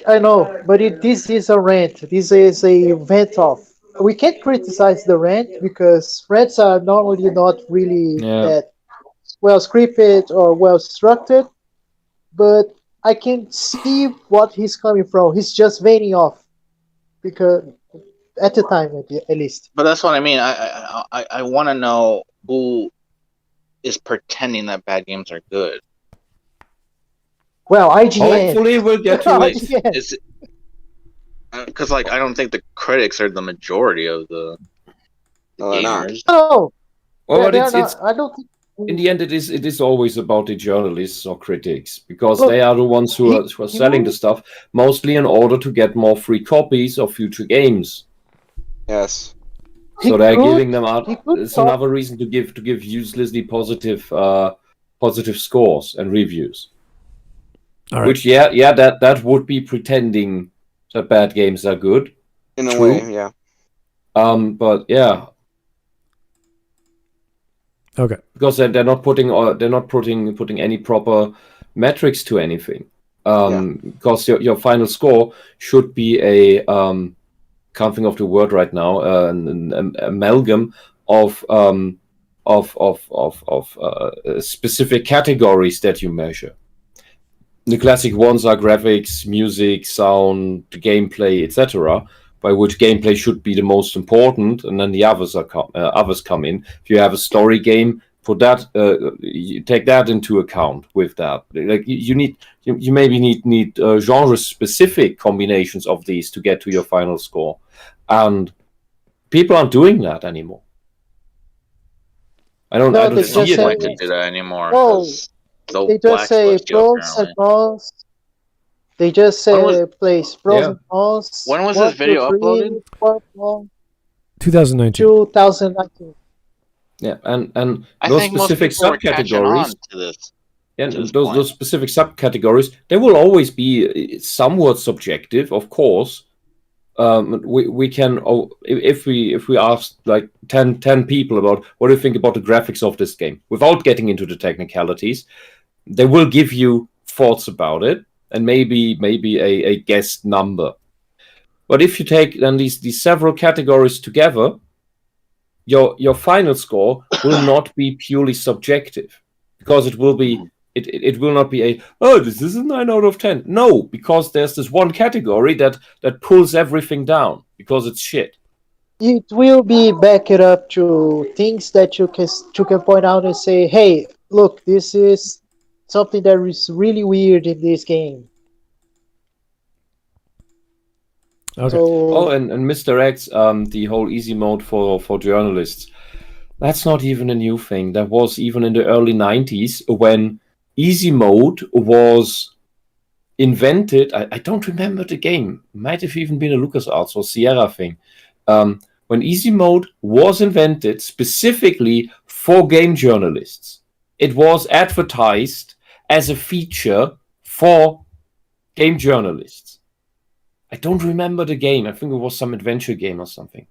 I know, but this is a rant. This is a vent off. We can't criticize the rant because rants are normally not really that well scripted or well structured. But I can see what he's coming from. He's just venting off because at the time, at least. But that's what I mean. I want to know who is pretending that bad games are good. Well, IGN. Hopefully, we'll get to it. Because like I don't think the critics are the majority of the gamers. No, Well, Yeah, but they are it's not. I don't think. in the end, it is always about the journalists or critics because Look, they are the ones who are selling the stuff, mostly in order to get more free copies of future games. Yes. So they're giving them out. he could It's talk- another reason to give uselessly positive scores and reviews. All right. Which that would be pretending that bad games are good. In a True. way, yeah. But yeah, Okay. because they're not putting any proper metrics to anything. Because your final score should be a can't think of the word right now, an amalgam of specific categories that you measure. The classic ones are graphics, music, sound, gameplay, etc. By which gameplay should be the most important, and then the others come in. If you have a story game, put that you take that into account with that. Like you maybe need genre specific combinations of these to get to your final score, and people aren't doing that anymore. I don't they see just it say- like to this. do that anymore. No, 'Cause they'll They just say blacklist you, pros and apparently. cons. They just say When place pros Yeah. and cons. When was 1, this video 2, 3, uploaded? 4, 5, 2019. 2019. Yeah, and I those think most specific people were catching on subcategories. to this. And to this those point. specific subcategories, they will always be somewhat subjective, of course. We can, if we ask like 10 people about what do you think about the graphics of this game, without getting into the technicalities, they will give you thoughts about it and maybe a guessed number. But if you take then these several categories together, your final score will not be purely subjective, because it will be it will not be this is a 9 out of 10. No, because there's this one category that pulls everything down because it's shit. It will be backed up to things that you can point out and say, hey, look, this is something that is really weird in this game. Okay. So, And Mr. X, the whole easy mode for journalists, that's not even a new thing. That was even in the early 90s when easy mode was invented. I don't remember the game. Might have even been a LucasArts or Sierra thing. When easy mode was invented specifically for game journalists, it was advertised as a feature for game journalists. I don't remember the game. I think it was some adventure game or something.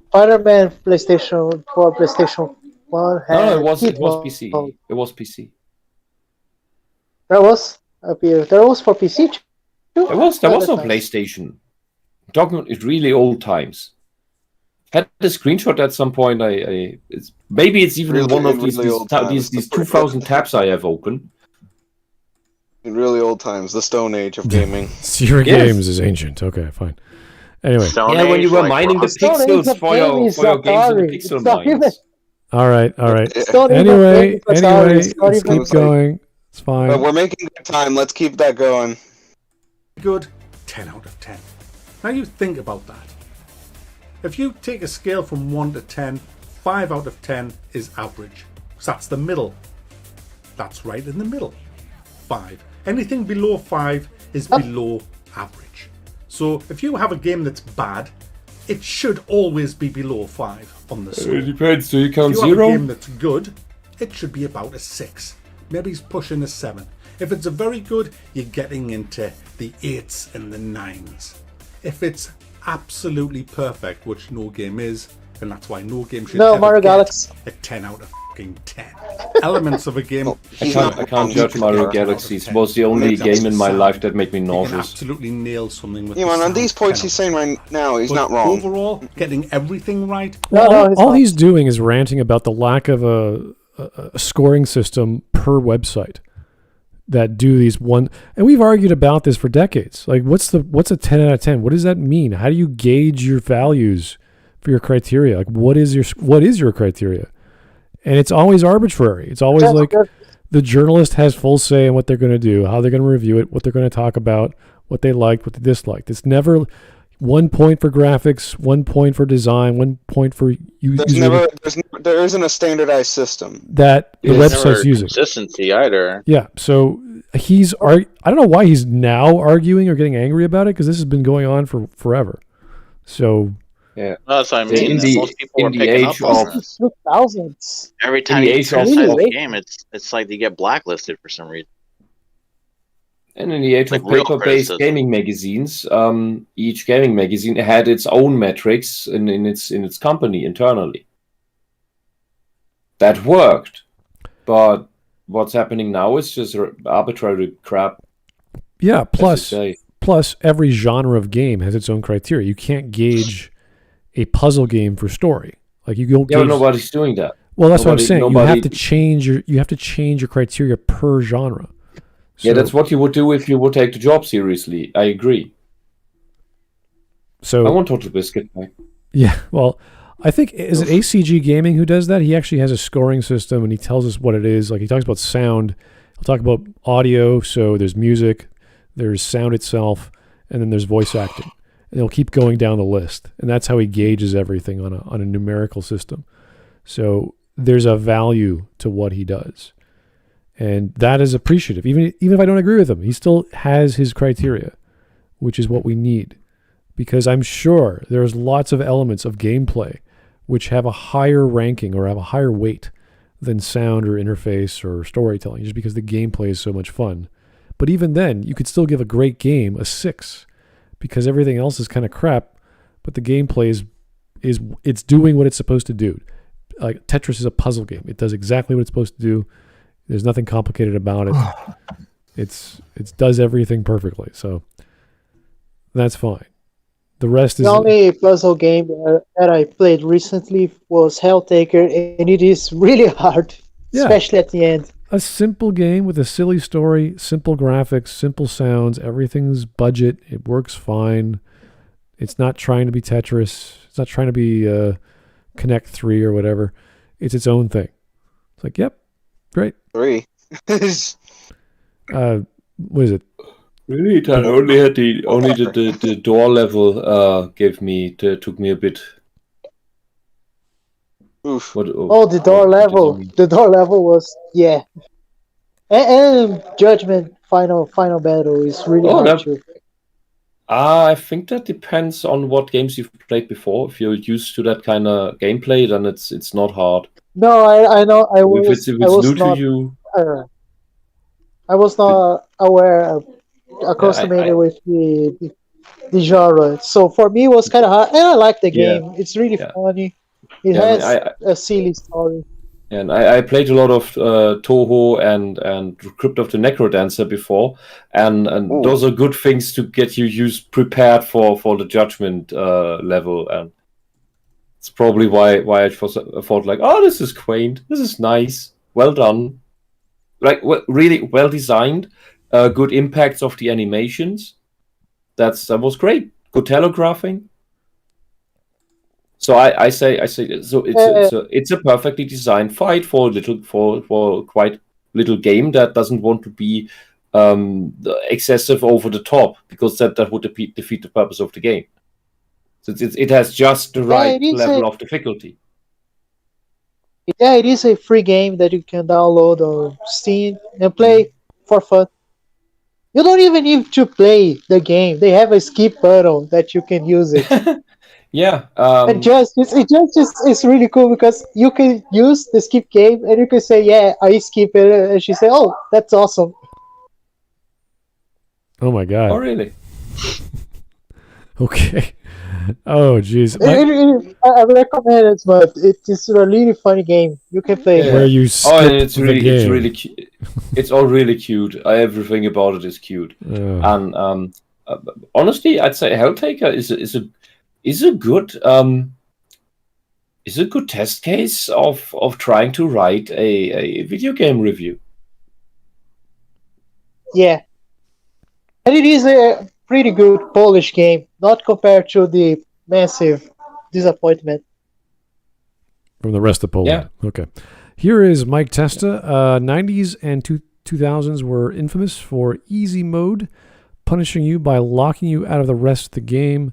Spider-Man PlayStation 1 had No, it was hit PC. mode. It was PC. That was up here. That was for PC too? There was no That's nice. PlayStation. I'm talking about really old times. Had a screenshot at some point. Maybe it's even Really, one of really old times. these 2,000 tabs I have open. In really old times, the Stone Age of gaming. Sierra Yes. Games is ancient. Okay, fine. Anyway. Stone Yeah, when Age, you were like, mining the Stone Age pixels of for your gaming is games in the Atari. pixel It's not even- mines. All right. Stone Age Anyway, of gaming, Atari. It's not let's even- keep going. It's fine. But we're making good time. Let's keep that going. Good, 10 out of 10. Now you think about that. If you take a scale from 1 to 10, 5 out of 10 is average. So that's the middle. That's right in the middle. 5. Anything below 5 is below average. So if you have a game that's bad, it should always be below 5 on the scale. Depends. Do you count If you have a zero? game that's good, it should be about a 6. Maybe he's pushing a 7. If it's a very good, you're getting into the 8s and the 9s. If it's absolutely perfect, which no game is, and that's why no game should No, ever Mario get Galaxy. a 10 out of fucking 10. Elements of a game. He's I not can't judge wrong. Mario Yeah. Galaxy. It was the only game in my life that made me You can nauseous. absolutely nail something with Yeah, the man, on sound, these points 10 he's saying right now, he's But not wrong. Overall, getting everything right. Well, No, he's all not. he's doing is ranting about the lack of a scoring system per website that do these one. And we've argued about this for decades. Like, what's a 10 out of 10? What does that mean? How do you gauge your values for your criteria? Like, what is your criteria? And it's always arbitrary. It's always like the journalist has full say in what they're going to do, how they're going to review it, what they're going to talk about, what they liked, what they disliked. It's never 1 point for graphics, 1 point for design, 1 point for there isn't a standardized system that the There's never website's using. consistency either. Yeah, so I don't know why he's now arguing or getting angry about it, because this has been going on for forever. So Yeah. Well, that's what I mean. In the- Most people in are the picking up age on of- this. 2000s. Every time the you age of- criticize Really? the game, it's like you get blacklisted for some reason. And in the age Like of real paper-based criticism. gaming magazines, each gaming magazine had its own metrics in its company internally. That worked, but what's happening now is just arbitrary crap. yeah, as plus you say. every genre of game has its own criteria. You can't gauge a puzzle game for story. Like you don't Yeah, but gauge. nobody's doing that. Well, that's what I'm nobody- saying. You nobody- have to change your criteria per genre. Yeah, So- that's what you would do if you would take the job seriously. I agree. So I want Total Biscuit back. yeah, well, I think is it ACG Gaming who does that? He actually has a scoring system, and he tells us what it is. Like he talks about sound. He'll talk about audio. So there's music, there's sound itself, and then there's voice acting. And he'll keep going down the list, and that's how he gauges everything on a numerical system. So there's a value to what he does, and that is appreciative. Even if I don't agree with him, he still has his criteria, which is what we need. Because I'm sure there's lots of elements of gameplay which have a higher ranking or have a higher weight than sound or interface or storytelling, just because the gameplay is so much fun. But even then, you could still give a great game a 6, because everything else is kind of crap, but the gameplay is it's doing what it's supposed to do. Like Tetris is a puzzle game. It does exactly what it's supposed to do. There's nothing complicated about it. It does everything perfectly. So that's fine. The rest is The only puzzle game that I played recently was Helltaker, and it is really hard, Yeah. especially at the end. a simple game with a silly story, simple graphics, simple sounds. Everything's budget. It works fine. It's not trying to be Tetris. It's not trying to be Connect 3 or whatever. It's its own thing. It's like, yep, great. 3. What is it? Really, that only had the door level took me a bit. Oof. The door level. The door level was, yeah. And Judgment Final Battle is really hard too. I think that depends on what games you've played before. If you're used to that kind of gameplay, then it's not hard. No, I know. If it's new to you, I was not accustomed with the genre. So for me, it was kind of hard. And I like the game. It's really funny. It has a silly story. And I played a lot of Toho and Crypt of the Necrodancer before, and those are good things to get you prepared for the Judgment level, and it's probably why I thought like, oh, this is quaint, this is nice, well done, like really well designed, good impacts of the animations. That was great, good telegraphing. So I say so it's a perfectly designed fight for quite little game that doesn't want to be excessive over the top, because that would defeat the purpose of the game. So it has just the right level of difficulty. Yeah, it is a free game that you can download on Steam and play for fun. You don't even need to play the game. They have a skip button that you can use it. Yeah, and it's really cool because you can use the skip game and you can say, yeah, I skip it, and she say, oh, that's awesome. Oh my god. Oh really? Okay. Oh jeez. I recommend it, but it's a really funny game. You can play. Yeah. Where you skip it's really cute. It's all really cute. Everything about it is cute. And honestly, I'd say Helltaker is a good test case of trying to write a video game review. Yeah, and it is a pretty good Polish game, not compared to the massive disappointment from the rest of Poland. Yeah. Okay, here is Mike Testa. 90s and 2000s were infamous for easy mode, punishing you by locking you out of the rest of the game.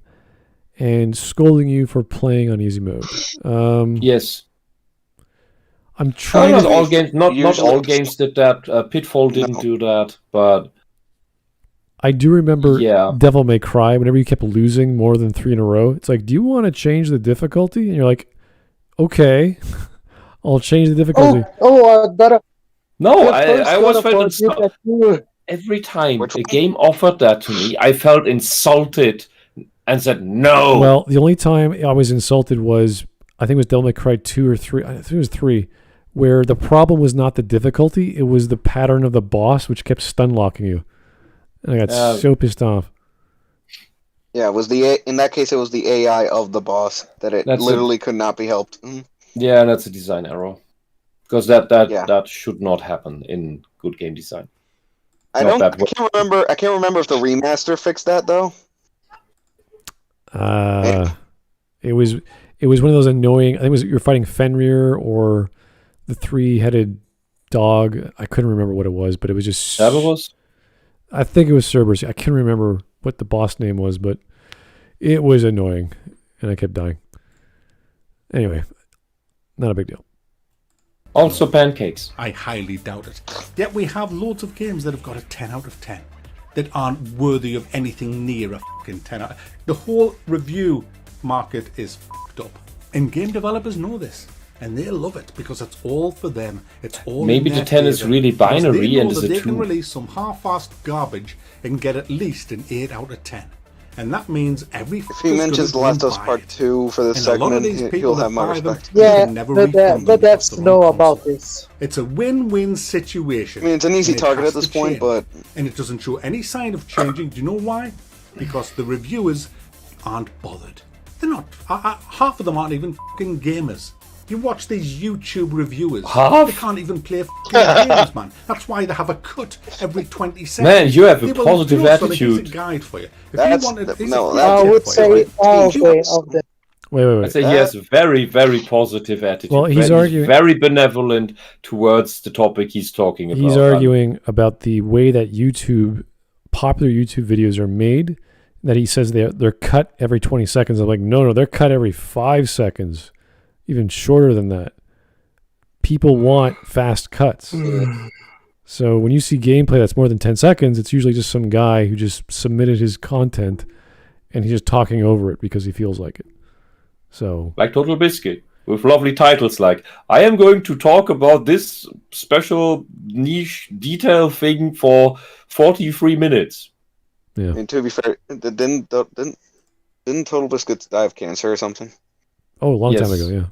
and scolding you for playing on easy mode. Yes. I'm trying Not to... all games. Not Usually- all games did that. Pitfall didn't No. do that, but I do remember Yeah. Devil May Cry, whenever you kept losing more than 3 in a row, it's like, do you want to change the difficulty? And you're like, okay, I'll change the difficulty. no, The first I always God of felt War insulted did that too. every time Which a one? game offered that to me. I felt insulted and said no. Well, the only time I was insulted was, I think it was Devil May Cry 2 or 3, I think it was 3, where the problem was not the difficulty, it was the pattern of the boss, which kept stun locking you. And I got so pissed off. Yeah, it was in that case it was the AI of the boss that it literally could not be helped. Yeah, that's a design error. Because that Yeah. should not happen in good game design. I can't remember if the remaster fixed that though. It was one of those annoying, I think it was, you're fighting Fenrir or the 3-headed dog. I couldn't remember what it was, but it was just... Cerberus? I think it was Cerberus. I can't remember what the boss name was, but it was annoying, and I kept dying. Anyway, not a big deal. Also pancakes. I highly doubt it. Yet we have loads of games that have got a 10 out of 10 that aren't worthy of anything near a fucking 10 out. The whole review market is fucked up. And game developers know this. And they love it because it's all for them. It's all Maybe in the their 10 is favor. really Because binary they know and is that a they can 2. release some half-assed garbage and get at least an 8 out of 10. And that means every If he mentions The Last of Us Part 2 for this and a lot of segment, these people he'll that have my buy them, respect. you Yeah, can never the refund them devs if they're know on about console. this. It's a win-win situation. I mean, it's an easy and it target has at this to point, change. but And it doesn't show any sign of changing. Do you know why? Because the reviewers aren't bothered. They're not. Half of them aren't even fucking gamers. You watch these YouTube reviewers. Half? They can't even play fucking games, man. That's why they have a cut every 20 seconds. Man, you have a They will positive do so. Here's attitude. a guide for you. If That's- you wanted, here's no, a that's- I quick would tip for you. say all of them. Wait. I say he has a very, very positive attitude. Well, he's arguing- very benevolent towards the topic he's talking about. He's arguing about the way that popular YouTube videos are made, that he says they're cut every 20 seconds. I'm like, no, they're cut every 5 seconds, even shorter than that. People want fast cuts. So when you see gameplay that's more than 10 seconds, it's usually just some guy who just submitted his content and he's just talking over it because he feels like it. So Like Total Biscuit, with lovely titles like, I am going to talk about this special niche detail thing for 43 minutes. I mean, to be fair, didn't Total Biscuits die of cancer or something? a long Yes. time ago, yeah.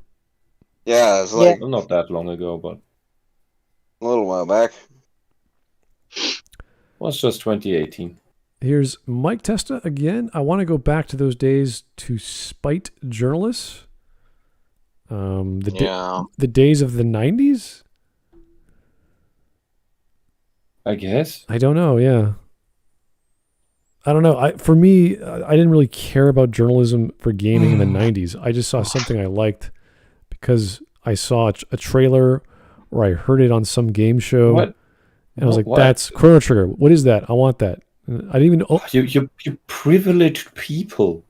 Yeah, it's like Well, not that long ago, but a little while back. it was just 2018. Here's Mike Testa again. I want to go back to those days to spite journalists. The days of the 90s? I guess. I don't know, yeah. I don't know. For me, I didn't really care about journalism for gaming in the 90s. I just saw something I liked because I saw a trailer or I heard it on some game show. What? And I was like, What? that's Chrono Trigger. What is that? I want that. And I didn't even... You privileged people.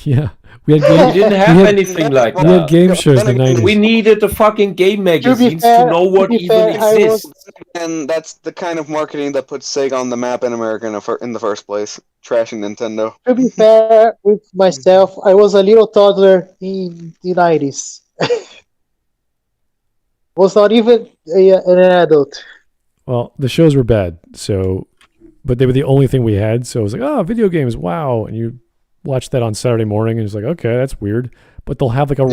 Yeah. We had We game, didn't have we had- anything like we had that. game shows in the 90s. We needed the fucking game magazines to know what even exists. And that's the kind of marketing that puts Sega on the map in America in the first place, trashing Nintendo. To be fair with myself, I was a little toddler in the 90s. Was not even an adult. Well, the shows were bad, but they were the only thing we had. So it was like, video games, wow. And you watch that on Saturday morning, and it's like, okay, that's weird. But they'll have like a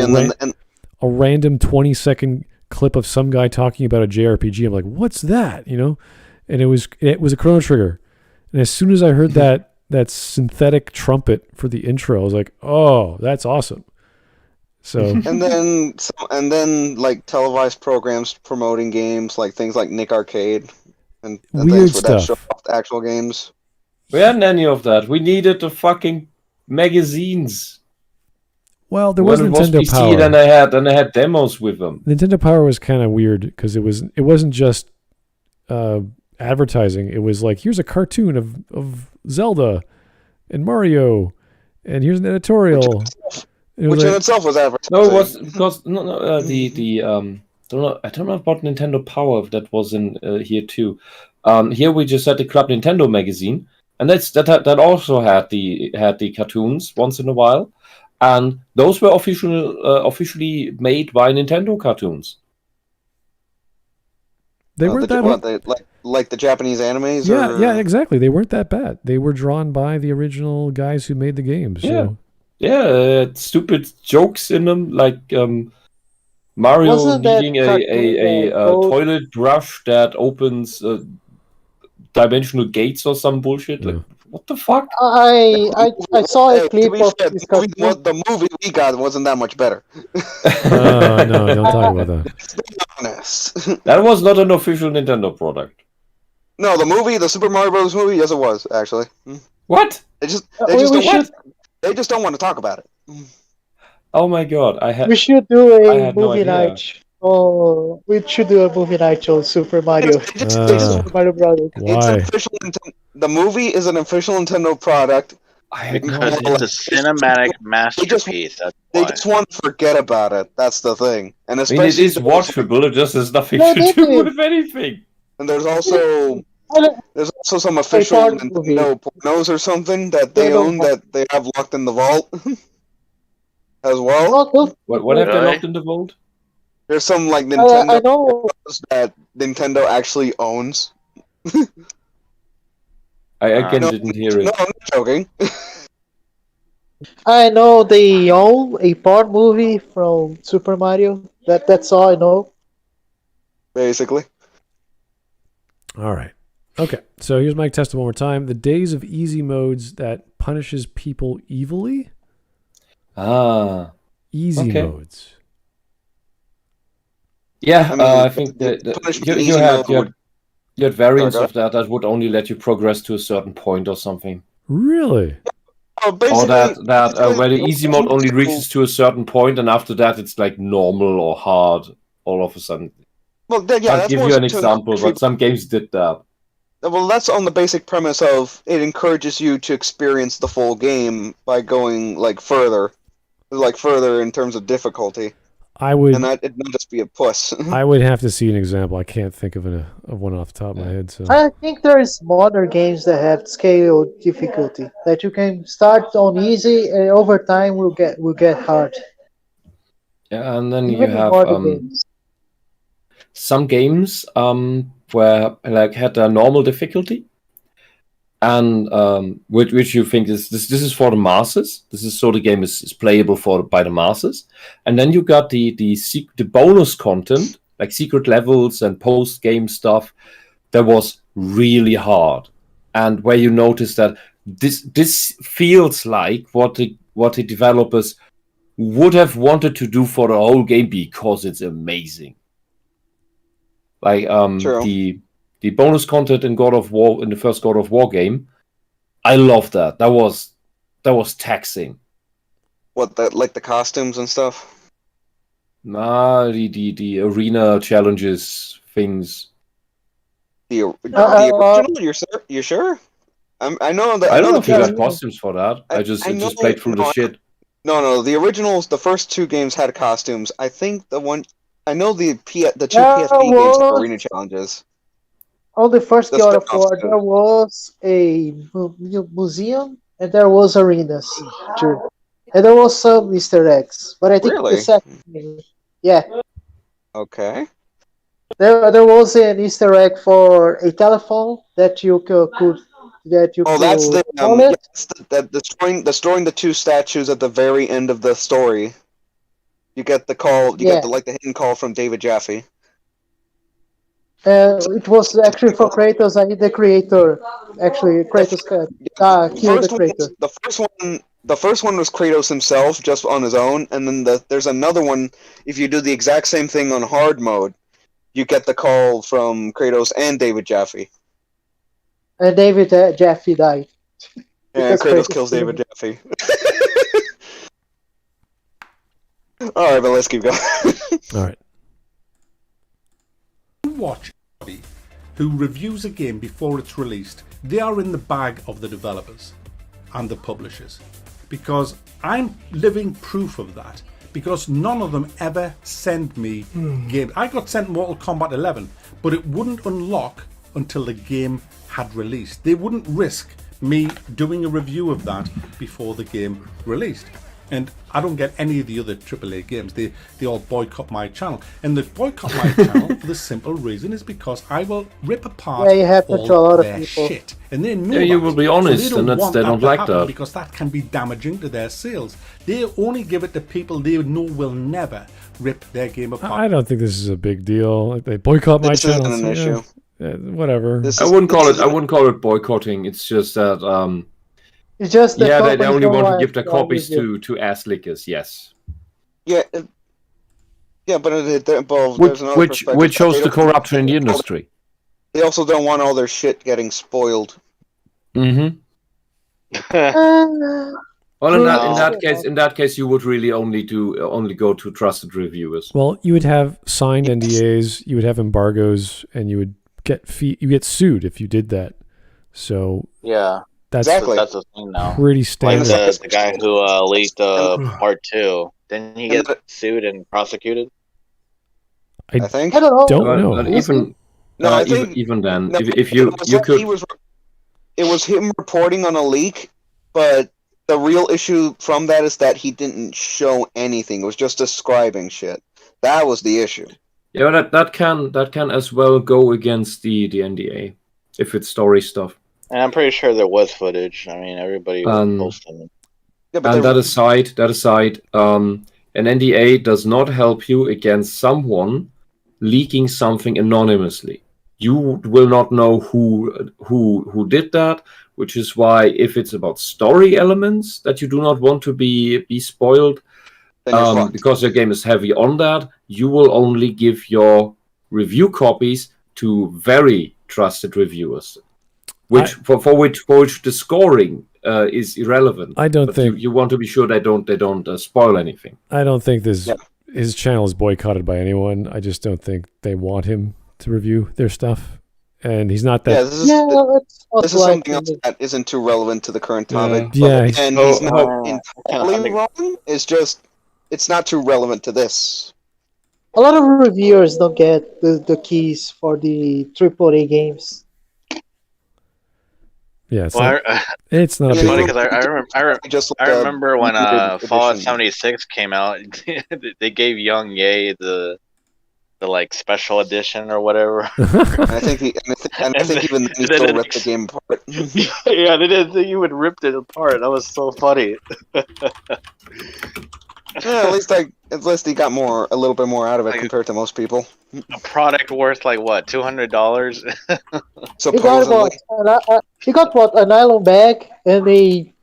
random 20-second clip of some guy talking about a JRPG. I'm like, what's that? And it was a Chrono Trigger. And as soon as I heard that synthetic trumpet for the intro, I was like, oh, that's awesome. So and then like televised programs promoting games, like things like Nick Arcade and weird things where that show stuff. off the actual games. We hadn't any of that. We needed the fucking magazines. Well, there was When it was Nintendo PC, Power. then I had demos with them. Nintendo Power was kind of weird because it wasn't just advertising. It was like, here's a cartoon of Zelda and Mario And here's an editorial. Which in itself was advertising. No, it was because I don't know about Nintendo Power if that was in here too. Here we just had the Club Nintendo magazine, and that also had the cartoons once in a while, and those were officially made by Nintendo cartoons. They weren't like the Japanese animes. Yeah, exactly. They weren't that bad. They were drawn by the original guys who made the games. So. Yeah, stupid jokes in them, like Mario Wasn't that needing a toilet brush that opens dimensional gates or some bullshit. Like, what the fuck? I saw a clip of this cartoon. The movie we got wasn't that much better. No, don't talk about that. Let's be honest. That was not an official Nintendo product. No, the Super Mario Bros. Movie, yes, it was actually. What? They just don't want to talk about it. Oh my god! We should do a movie night. Oh, we should do a movie night on Super Mario. Super Mario Brothers. Why? The movie is an official Nintendo product. Because it's a cinematic masterpiece. They just want to forget about it. That's the thing. And it is watchable. It just has nothing to do with anything. And there's also some official Nintendo pornos or something that they own that they have locked in the vault as well. What have they locked in the vault? There's some like Nintendo pornos that Nintendo actually owns. I again didn't hear it. No, I'm not joking. I know they own a porn movie from Super Mario. That's all I know. Basically. All right. Okay. So here's my test one more time. The days of easy modes that punishes people evilly. Easy modes. Yeah, I think that you had variants of that would only let you progress to a certain point or something. Really? Or that where the easy mode only reaches to a certain point, and after that it's like normal or hard all of a sudden. Well, I'll give you an example, but some games did that. Well, that's on the basic premise of it encourages you to experience the full game by going further in terms of difficulty. And that it'd not just be a puss. I would have to see an example. I can't think of one off the top of my head. So I think there's modern games that have scale difficulty that you can start on easy and over time will get hard. Yeah, and then Even you have some games where had a normal difficulty, and which you think is this is for the masses. This is so the game is playable by the masses, and then you got the bonus content like secret levels and post game stuff that was really hard, and where you notice that this feels like what the developers would have wanted to do for the whole game because it's amazing. Like the bonus content in God of War, in the first God of War game, I love that. That was taxing. What, like the costumes and stuff? Nah, the arena challenges things. The original? You sure? I know that. I don't know if you got costumes for that. I just played through the shit. No. The originals, the first two games had costumes. I think the one. I know the two PSP games had arena challenges. On the first God of War, there was a museum and there was arenas, and there was some Easter eggs. But I think the second game, Okay. There was an Easter egg for a telephone that you could. That's destroying the two statues at the very end of the story. You get the call. You get the hidden call from David Jaffe. It was actually for Kratos. The creator, actually, Kratos killed the creator. The first one was Kratos himself, just on his own, and then there's another one. If you do the exact same thing on hard mode, you get the call from Kratos and David Jaffe. And David Jaffe died. Yeah, Kratos kills David Jaffe. All right, but let's keep going. All right. Watch somebody who reviews a game before it's released. They are in the bag of the developers and the publishers. because I'm living proof of that. Because none of them ever send me games. I got sent Mortal Kombat 11, but it wouldn't unlock until the game had released. They wouldn't risk me doing a review of that before the game released. And I don't get any of the other AAA games. They all boycott my channel. And they boycott my channel for the simple reason is because I will rip apart all their shit. And they know you will be honest, so and they don't like that. Because that can be damaging to their sales. They only give it to people they know will never rip their game apart. I don't think this is a big deal. They boycott my channel. This isn't an issue. Whatever. I wouldn't call it boycotting. It's just that it's just they only want to give their copies to ass lickers. Yes. Yeah, but it involves which shows the corruption in the industry. They also don't want all their shit getting spoiled. Mm-hmm. Well, in that case, you would really only go to trusted reviewers. Well, you would have signed NDAs, you would have embargoes, and you would get sued if you did that. So yeah. That's the thing now. Pretty standard. Like the guy who leaked part 2, didn't he get sued and prosecuted? I think. I don't know. Even then, if you could, it was him reporting on a leak, but the real issue from that is that he didn't show anything. It was just describing shit. That was the issue. Yeah, that can as well go against the NDA if it's story stuff. And I'm pretty sure there was footage. I mean, everybody was posting. Yeah, and that aside, an NDA does not help you against someone leaking something anonymously. You will not know who did that, which is why if it's about story elements that you do not want to be spoiled, because your game is heavy on that, you will only give your review copies to very trusted reviewers. For which the scoring is irrelevant. I don't think you want to be sure they don't spoil anything. I don't think his channel is boycotted by anyone. I just don't think they want him to review their stuff, and he's not that. Yeah, this is something else that isn't too relevant to the current topic. Yeah, and he's not entirely wrong. It's just it's not too relevant to this. A lot of reviewers don't get the keys for the AAA games. Yeah, it's not a big funny because I remember when Fallout 76 came out, they gave Young Ye the like special edition or whatever. I think even then he still ripped the game apart. Yeah, they did. He would rip it apart. That was so funny. Yeah, at least he got a little bit more out of it compared to most people. A product worth like what, $200? He got what, a nylon bag and a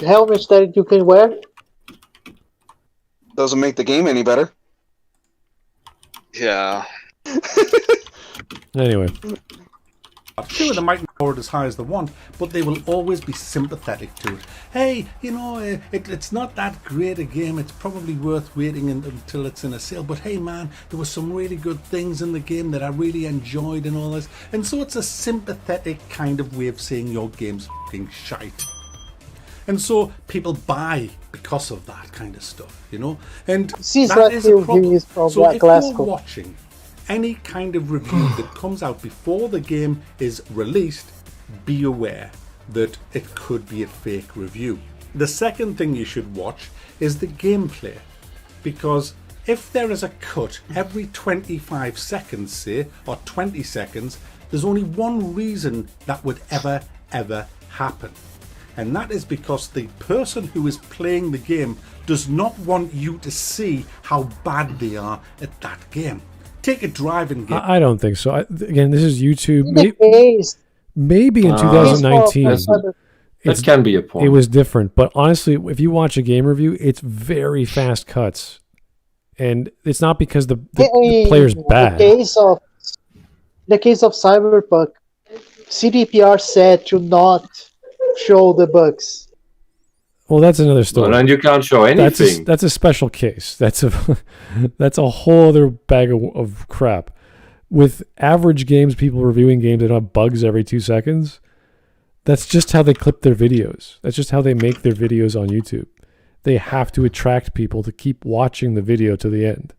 helmet that you can wear. Doesn't make the game any better. Yeah. Anyway. Sure, they might not score it as high as they want, but they will always be sympathetic to it. Hey, it's not that great a game. It's probably worth waiting until it's in a sale. But hey, man, there were some really good things in the game that I really enjoyed and all this. And so it's a sympathetic kind of way of saying your game's fucking shite. And so people buy because of that kind of stuff, And that is a problem. So if you're watching any kind of review that comes out before the game is released, be aware that it could be a fake review. The second thing you should watch is the gameplay, because if there is a cut every 25 seconds, say, or 20 seconds, there's only one reason that would ever happen. And that is because the person who is playing the game does not want you to see how bad they are at that game. Take a driving game. I don't think so. Again, this is YouTube. Maybe in 2019. That can be a point. It was different. But honestly, if you watch a game review, it's very fast cuts. And it's not because the player's bad. The case of Cyberpunk, CDPR said to not show the bugs. Well, that's another story. Well, and you can't show anything. That's a special case. That's a whole other bag of crap. With average games, people reviewing games that have bugs every 2 seconds, That's just how they clip their videos. That's just how they make their videos on YouTube. They have to attract people to keep watching the video to the end.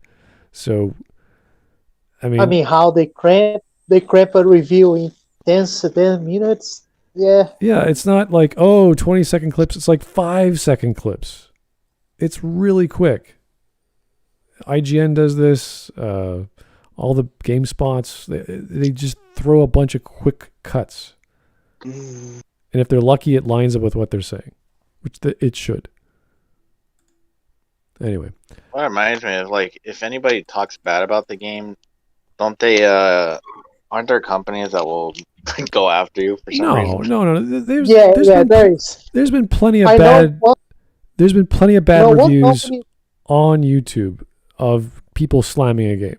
So, I mean how they cramp a review in 10 minutes. Yeah. Yeah, it's not like, 20-second clips. It's like 5-second clips. It's really quick. IGN does this. All the GameSpots, they just throw a bunch of quick cuts. And if they're lucky, it lines up with what they're saying, which it should. Anyway. What reminds me of, like, if anybody talks bad about the game, don't they, aren't there companies that will go after you for some reason? No. There's been plenty of bad reviews on YouTube of people slamming a game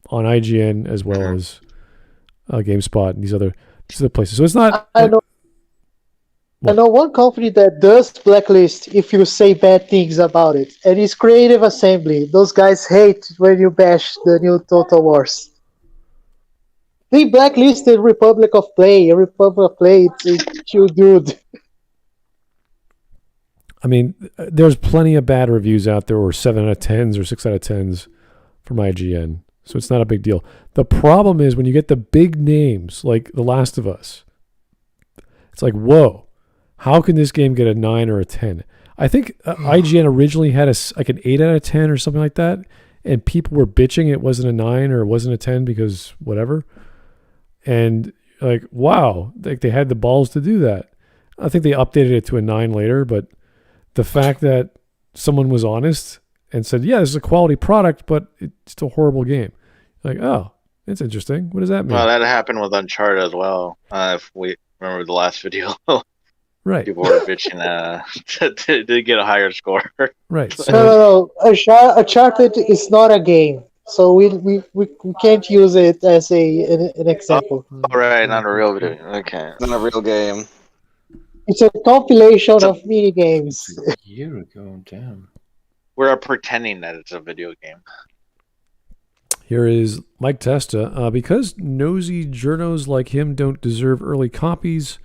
on IGN as well as GameSpot and these other places. So it's not. I know one company that does blacklist if you say bad things about it, and it's Creative Assembly. Those guys hate when you bash the new Total Wars. They blacklisted Republic of Play. Republic of Play, it's a chill dude. I mean, there's plenty of bad reviews out there, or 7 out of 10s or 6 out of 10s from IGN. So it's not a big deal. The problem is when you get the big names like The Last of Us, it's like, whoa, how can this game get a 9 or a 10? I think IGN originally had an 8 out of 10 or something like that, and people were bitching it wasn't a 9 or it wasn't a 10 because whatever. And like, wow, they had the balls to do that. I think they updated it to a 9 later, but the fact that someone was honest and said, yeah, this is a quality product, but it's a horrible game. Like, oh, it's interesting. What does that mean? Well, that happened with Uncharted as well. If we remember the last video. Right. People were bitching to get a higher score. Right. So, No. Uncharted is not a game. So we can't use it as an example. All right, not a real video. Okay. It's not a real game. It's a compilation of mini games. A year ago, damn. We're pretending that it's a video game. Here is Mike Testa. Because nosy journos like him don't deserve early copies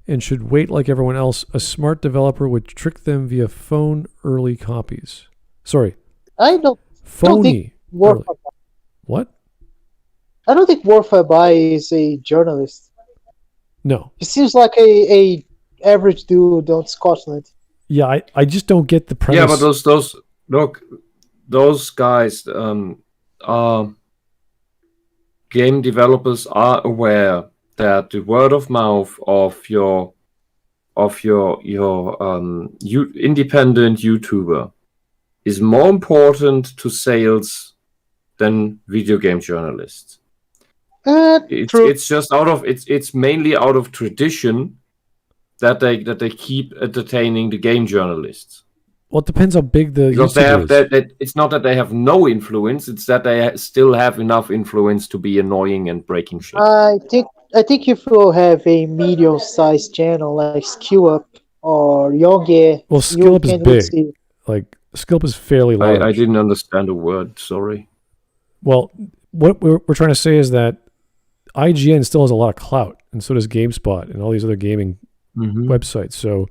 and should wait like everyone else, a smart developer would trick them via phone early copies. Sorry. I don't Phony. think What? I don't think Warfabai is a journalist. No. He seems like a average dude on Scotland. Yeah, I just don't get the premise. Yeah, but those guys are game developers are aware that the word of mouth of your independent YouTuber is more important to sales than video game journalists. It's just it's mainly out of tradition that they keep entertaining the game journalists. Well, it depends how big the because YouTuber is. It's not that they have no influence; it's that they still have enough influence to be annoying and breaking shit. I think if you have a medium-sized channel like SkillUp or Yogi, well, SkillUp is big. Like SkillUp is fairly large. I didn't understand a word. Sorry. Well, what we're trying to say is that IGN still has a lot of clout, and so does GameSpot and all these other gaming websites. So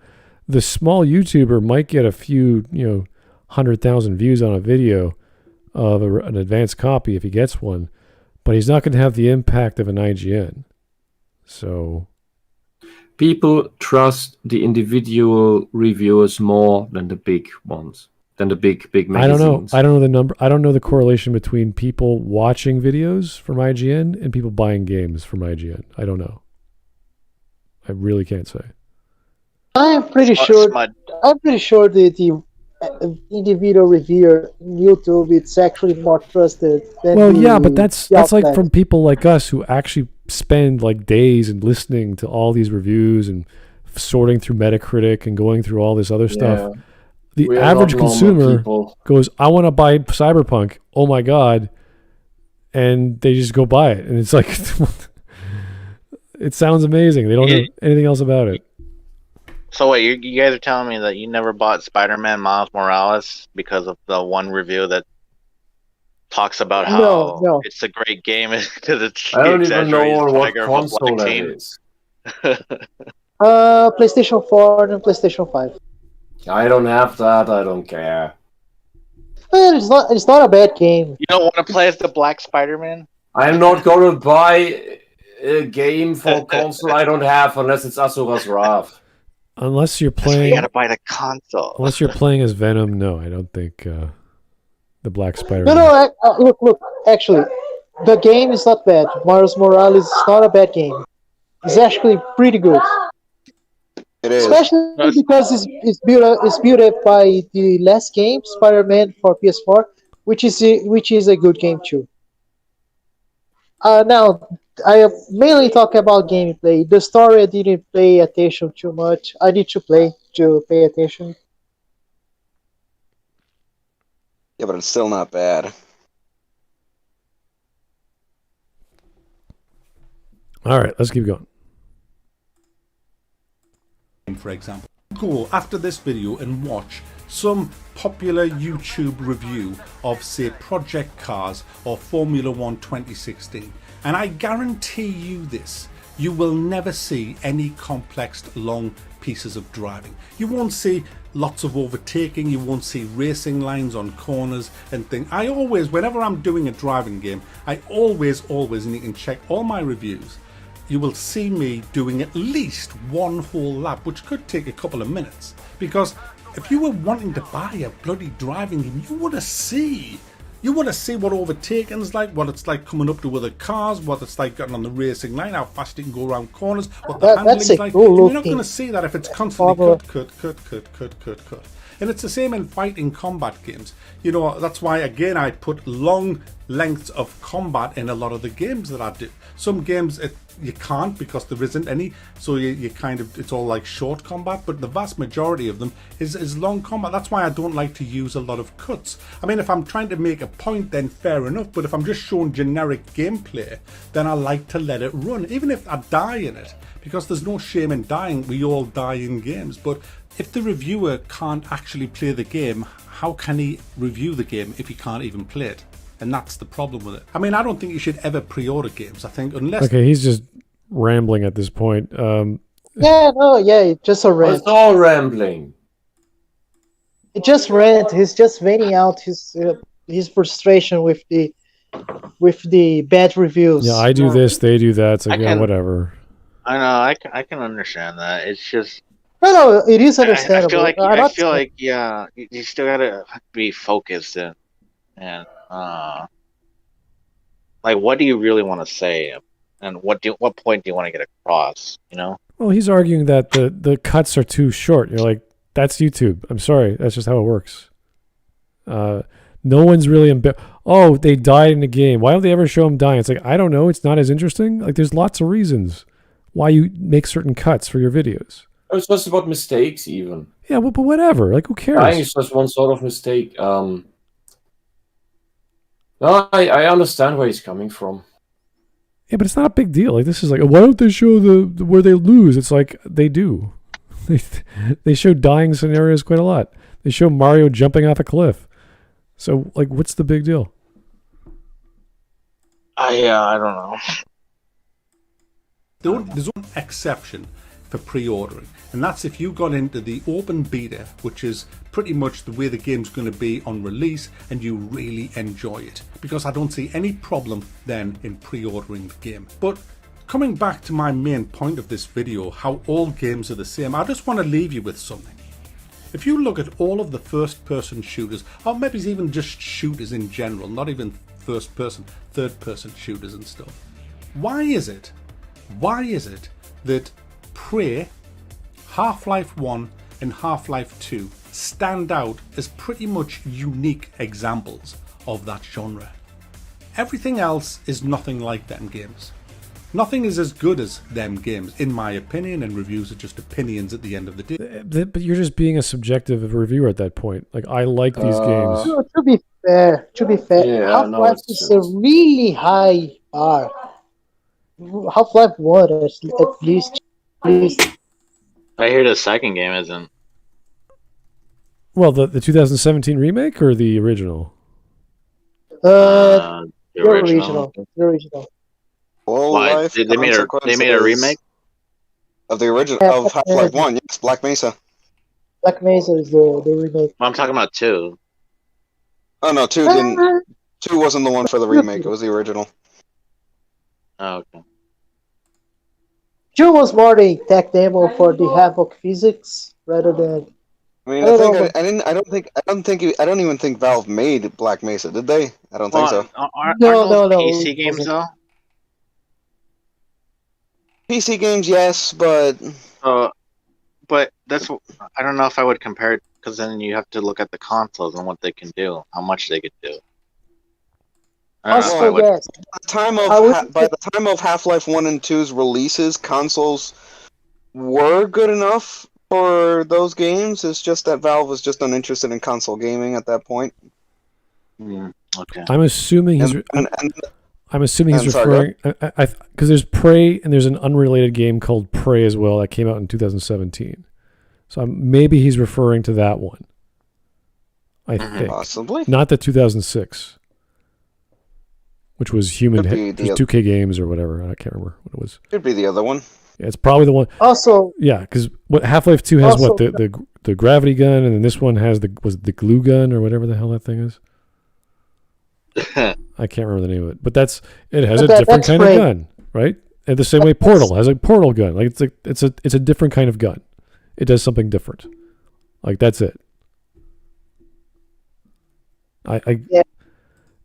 the small YouTuber might get a few, 100,000 views on a video of an advanced copy if he gets one, but he's not going to have the impact of an IGN. So people trust the individual reviewers more than the big ones, than the big magazines. I don't know the number. I don't know the correlation between people watching videos from IGN and people buying games from IGN. I don't know. I really can't say. I'm pretty sure that the individual reviewer on YouTube it's actually more trusted than but that's like from people like us who actually spend like days and listening to all these reviews and sorting through Metacritic and going through all this other stuff. The average consumer goes, I want to buy Cyberpunk. Oh my God. And they just go buy it. And it's like, it sounds amazing. They don't know anything else about it. So wait, you guys are telling me that you never bought Spider-Man Miles Morales because of the one review that talks about how it's a great game because it's I don't even know what console that is. PlayStation 4 and PlayStation 5. I don't have that. I don't care. Well, it's not a bad game. You don't want to play as the Black Spider-Man? I'm not gonna buy a game for console I don't have unless it's Asura's Wrath. Unless you're That's why you playing, gotta buy the console. unless you're playing as Venom, no, I don't think the Black Spider. No, look. Actually, the game is not bad. Miles Morales is not a bad game. It's actually pretty good. It is. Especially because it's built up by the last game, Spider-Man for PS4, which is a good game too. Now I mainly talk about gameplay. The story I didn't pay attention too much. I need to pay attention. Yeah, but it's still not bad. All right, let's keep going. For example, go after this video and watch some popular YouTube review of, say, Project Cars or Formula 1 2016, and I guarantee you this: you will never see any complex long pieces of driving. You won't see lots of overtaking, you won't see racing lines on corners and things. I always, whenever I'm doing a driving game, I always, and you can check all my reviews, you will see me doing at least one whole lap, which could take a couple of minutes. Because if you were wanting to buy a bloody driving game, you want to see what overtaking's like, what it's like coming up to other cars, what it's like getting on the racing line, how fast you can go around corners, what the handling's like. You're not going to see that if it's constantly cut. And it's the same in fighting combat games. You know, that's why, again, I put long lengths of combat in a lot of the games that I do. Some games you can't because there isn't any, so you kind of, it's all like short combat, but the vast majority of them is long combat. That's why I don't like to use a lot of cuts. I mean, if I'm trying to make a point, then fair enough, but if I'm just showing generic gameplay, then I like to let it run, even if I die in it, because there's no shame in dying. We all die in games, but if the reviewer can't actually play the game, how can he review the game if he can't even play it? And that's the problem with it. I mean, I don't think you should ever pre-order games. I think unless... Okay, he's just rambling at this point. It's just a rant. It's all rambling. It just rant. He's just venting out his frustration with the bad reviews. Yeah, I do this, they do that. It's like, yeah, whatever. I know, I can understand that. It's just... No, it is understandable. I feel like yeah, you still gotta be focused and like, what do you really want to say, and what point do you want to get across? You know. Well, he's arguing that the cuts are too short. You're like, that's YouTube. I'm sorry, that's just how it works. No one's really oh, they died in the game. Why don't they ever show them dying? It's like, I don't know. It's not as interesting. Like, there's lots of reasons why you make certain cuts for your videos. It's just about mistakes, even. Yeah, well, but whatever. Like, who cares? I think it's just one sort of mistake. No, I understand where he's coming from. Yeah, but it's not a big deal. Like, this is like, why don't they show the where they lose? It's like, they do. They show dying scenarios quite a lot. They show Mario jumping off a cliff. So, like, what's the big deal? I don't know. There's one exception for pre-ordering, and that's if you got into the open beta, which is pretty much the way the game's going to be on release, and you really enjoy it, because I don't see any problem then in pre-ordering the game. But coming back to my main point of this video, how all games are the same, I just want to leave you with something. If you look at all of the first-person shooters, or maybe even just shooters in general, not even first-person, third-person shooters and stuff, why is it that Prey, Half-Life 1 and Half-Life 2 stand out as pretty much unique examples of that genre? Everything else is nothing like them games. Nothing is as good as them games, in my opinion, and reviews are just opinions at the end of the day. But you're just being a subjective reviewer at that point. Like, I like these games. To be fair, Yeah, Half-Life is a really high bar. Half-Life 1 at least. I hear the second game isn't. Well, the 2017 remake or the original? The original. Well, Why? They made a remake? Of the original Yeah, of Half-Life 1, yes, Black Mesa. Black Mesa is the remake. I'm talking about 2. Oh no, 2 didn't. 2 wasn't the one for the remake. It was the original. Oh, okay. 2 was more a tech demo for the Havoc physics rather than. I mean, I don't know, I don't even think Valve made Black Mesa, did they? I don't think so. Aren't No, those no. PC it games wasn't. though? PC games, yes, but But that's I don't know if I would compare it because then you have to look at the consoles and what they can do, how much they could do. I don't know if I Also, would. yes. by the time of Half-Life 1 and 2's releases, consoles were good enough for those games. It's just that Valve was just uninterested in console gaming at that point. Okay. I'm assuming he's. I'm assuming he's referring because there's Prey and there's an unrelated game called Prey as well that came out in 2017. So maybe he's referring to that one. I think Possibly not the 2006, which was Human Could be 2K Games or whatever. I can't remember what it was. Could be the other one. Yeah, it's probably the one. Also, yeah, because what Half-Life 2 has Also- the gravity gun, and then this one has the glue gun or whatever the hell that thing is. I can't remember the name of it, but it has a different kind of gun, right? And the same way Portal has a portal gun. Like it's a different kind of gun. It does something different. Like that's it.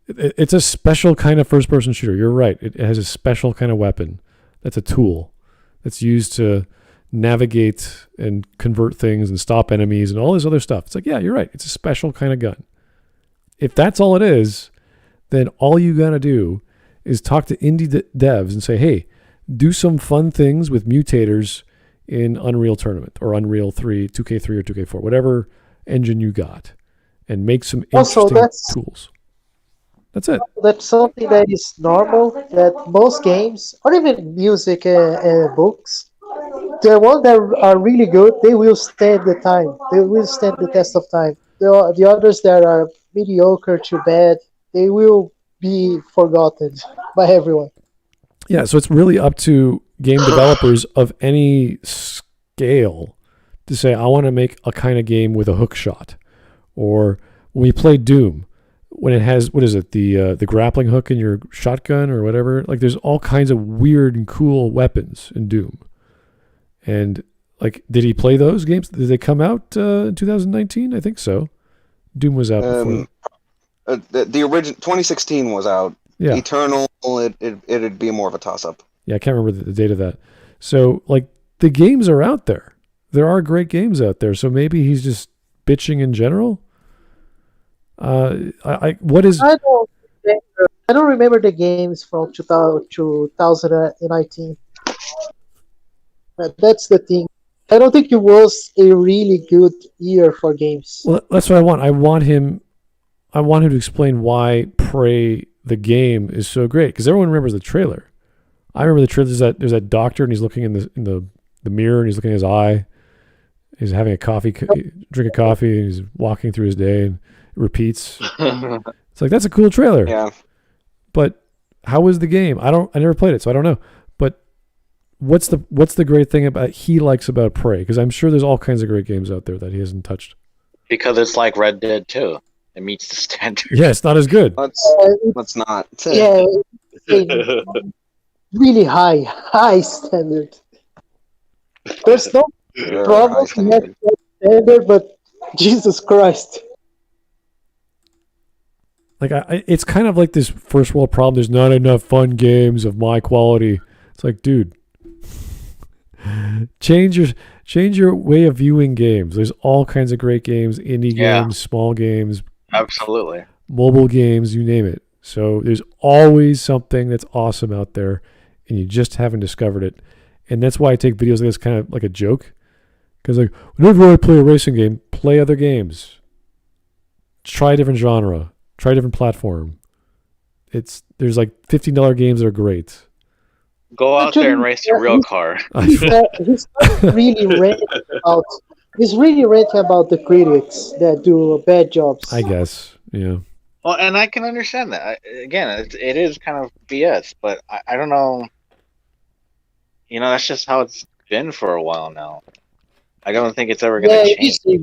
It's a special kind of first-person shooter. You're right. It has a special kind of weapon. That's a tool that's used to navigate and convert things and stop enemies and all this other stuff. It's like, yeah, you're right. It's a special kind of gun. If that's all it is, then all you gotta do is talk to indie devs and say, hey, do some fun things with mutators in Unreal Tournament or Unreal 3, 2K3 or 2K4, whatever engine you got, and make some interesting tools. That's it. That's something that is normal, that most games, or even music and books, the ones that are really good, they will stand the time. They will stand the test of time. The others that are mediocre to bad, they will be forgotten by everyone. Yeah, so it's really up to game developers of any scale to say, I want to make a kind of game with a hook shot. Or when we play Doom, when it has, what is it, the grappling hook in your shotgun or whatever, like there's all kinds of weird and cool weapons in Doom. And like, did he play those games? Did they come out in 2019? I think so. Doom was out before. The original 2016 was out. Yeah. Eternal, it'd be more of a toss-up. Yeah, I can't remember the date of that. So, like, the games are out there. There are great games out there. So maybe he's just bitching in general. What is? I don't remember the games from 2019. That's the thing. I don't think it was a really good year for games. Well, that's what I want. I want him to explain why Prey the game is so great, because everyone remembers the trailer. I remember the trailer. There's that doctor and he's looking in the mirror and he's looking in his eye. He's having a coffee, drink a coffee, and he's walking through his day and it repeats. It's like, that's a cool trailer. Yeah. But how was the game? I never played it, so I don't know. But what's the great thing he likes about Prey? Because I'm sure there's all kinds of great games out there that he hasn't touched. Because it's like Red Dead 2. It meets the standard. Yeah, it's not as good. Let's not. Yeah, really high standard. There's no problem with that standard, but Jesus Christ. Like, it's kind of like this first world problem. There's not enough fun games of my quality. It's like, dude, change your way of viewing games. There's all kinds of great games, indie games, small games, absolutely, mobile games, you name it. So there's always something that's awesome out there, and you just haven't discovered it. And that's why I take videos like this kind of like a joke, because like whenever I play a racing game, play other games. Try a different genre. Try a different platform. There's like $15 games that are great. Go out there and race your real car. He's really ranting about. He's really ranting about the critics that do bad jobs. I guess, yeah. Well, and I can understand that. Again, it is kind of BS, but I don't know. You know, that's just how it's been for a while now. I don't think it's ever Yeah, going to it change. is a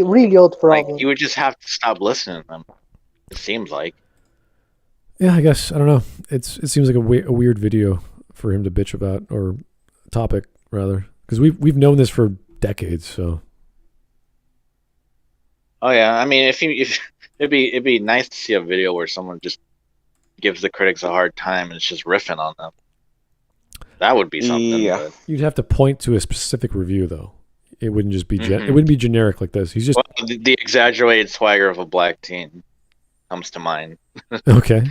really old Like, problem. you would just have to stop listening to them. It seems like. Yeah, I guess I don't know. It seems like a weird video for him to bitch about, or topic rather, because we've known this for decades. So. Oh yeah, I mean, if it'd be nice to see a video where someone just gives the critics a hard time and it's just riffing on them. That would be something. Yeah. But... You'd have to point to a specific review, though. It wouldn't just be it wouldn't be generic like this. He's just the exaggerated swagger of a black teen comes to mind. okay.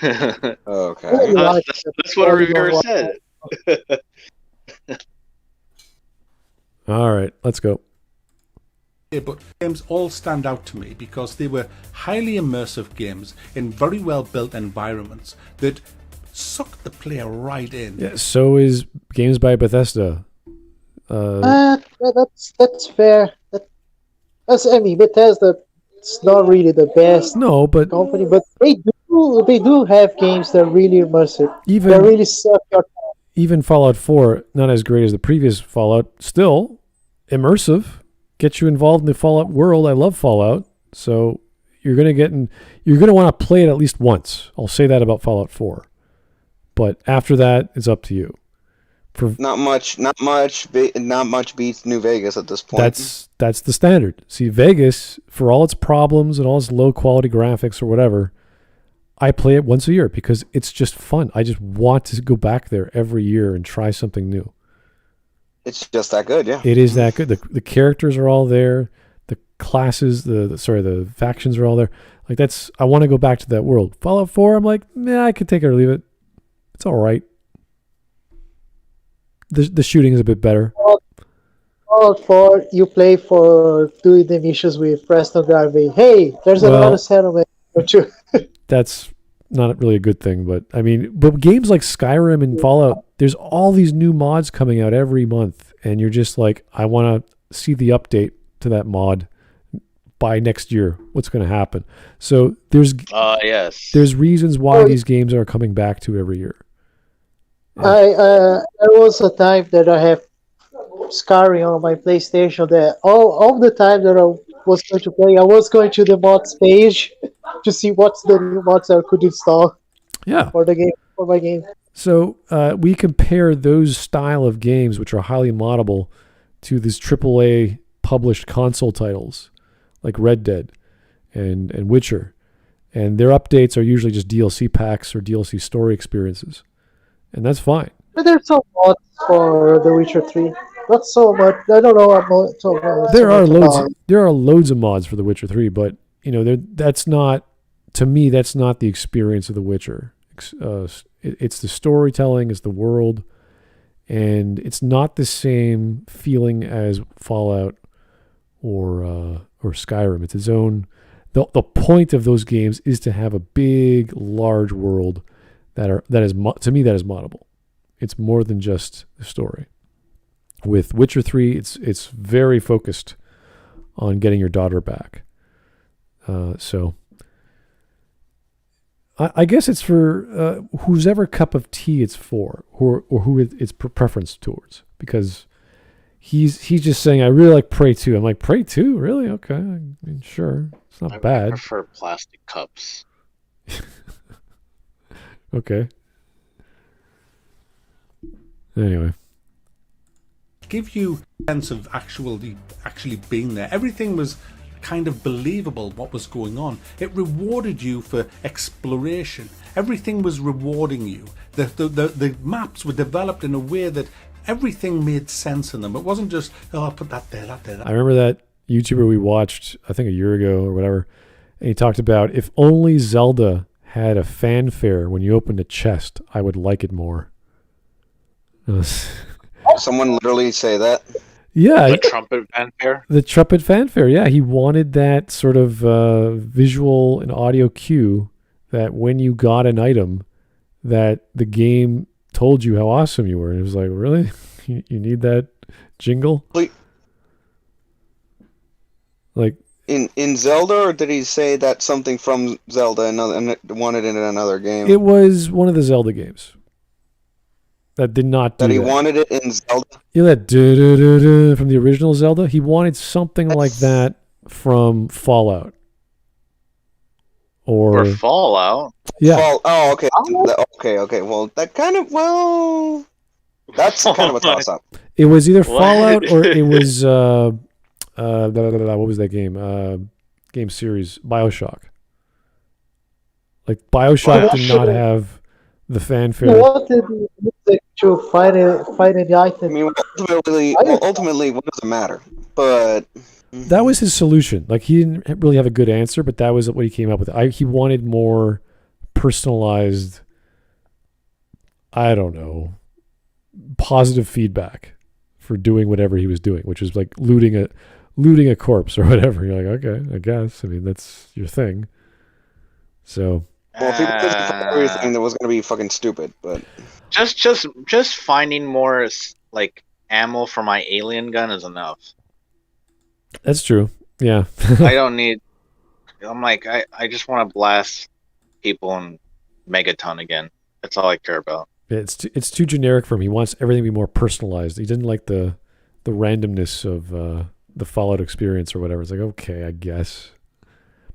Okay. That's what a reviewer said. All right, let's go. Yeah, but games all stand out to me because they were highly immersive games in very well built environments that sucked the player right in. Yeah, so is games by Bethesda. That's fair. I mean, Bethesda, it's not really the best but company, but they do have games that are really immersive. Even that really suck your time. Even Fallout 4, not as great as the previous Fallout, still immersive. Get you involved in the Fallout world. I love Fallout, so you're gonna want to play it at least once. I'll say that about Fallout 4, but after that, it's up to you. Not much beats New Vegas at this point. That's the standard. See, Vegas, for all its problems and all its low quality graphics or whatever, I play it once a year because it's just fun. I just want to go back there every year and try something new. It's just that good, yeah. It is that good. The characters are all there. The classes, the factions are all there. Like I want to go back to that world. Fallout 4, I'm like, I could take it or leave it. It's all right. The shooting is a bit better. Fallout 4, you play for doing the missions with Preston Garvey. Hey, there's another settlement. That's not really a good thing, but games like Skyrim and Fallout, there's all these new mods coming out every month, and you're just like, I want to see the update to that mod by next year. What's going to happen? So there's reasons why these games are coming back to every year. There was a time that I have Skyrim on my PlayStation that all the time that I was going to play, I was going to the mods page to see what's the new mods I could install. Yeah. For my game. So we compare those style of games, which are highly moddable, to these AAA published console titles like Red Dead and Witcher, and their updates are usually just DLC packs or DLC story experiences, and that's fine. But there's some mods for The Witcher 3. Not so much. I don't know about so much. There are loads of mods for The Witcher 3, but that's not, to me, that's not the experience of The Witcher. It's the storytelling, it's the world, and it's not the same feeling as Fallout or Skyrim. It's its own. The point of those games is to have a big, large world that is to me that is moddable. It's more than just the story. With Witcher 3, it's very focused on getting your daughter back. So I guess it's for whose ever cup of tea it's for, or who it's preference towards. Because he's just saying, I really like Prey 2. I'm like, Prey 2? Really? Okay. I mean, sure. It's not bad. I prefer plastic cups. Okay. Anyway. Give you a sense of actually being there. Everything was kind of believable what was going on. It rewarded you for exploration. Everything was rewarding you. The maps were developed in a way that everything made sense in them. It wasn't just, I put that there, that there. I remember that YouTuber we watched, I think a year ago or whatever, and he talked about, if only Zelda had a fanfare when you opened a chest, I would like it more. Someone literally say that? Yeah. The trumpet fanfare? The trumpet fanfare, yeah. He wanted that sort of visual and audio cue that when you got an item, that the game told you how awesome you were. And it was like, really? You need that jingle? Like in Zelda, or did he say that something from Zelda and wanted it in another game? It was one of the Zelda games. that did not do That that. he wanted it in Zelda. You know that do from the original Zelda? He wanted something like that from Fallout. For Fallout. Yeah. Oh, okay. Okay. Well, that kind of that's kind of a toss up. It was either What? Fallout or it was what was that game? Game series BioShock. Like BioShock did not have the fanfare. You wanted music to find the I item. mean, ultimately, what does it matter? But That was his solution. Like he didn't really have a good answer, but that was what he came up with. He wanted more personalized, I don't know, positive feedback for doing whatever he was doing, which was like looting a corpse or whatever. You're like, okay, I guess. I mean, that's your thing. So. well, if he was for everything, that was going to be fucking stupid. But Just finding more like ammo for my alien gun is enough. That's true. Yeah. I don't need. I'm like I just want to blast people in Megaton again. That's all I care about. Yeah, it's too generic for him. He wants everything to be more personalized. He didn't like the randomness of the Fallout experience or whatever. It's like, okay, I guess.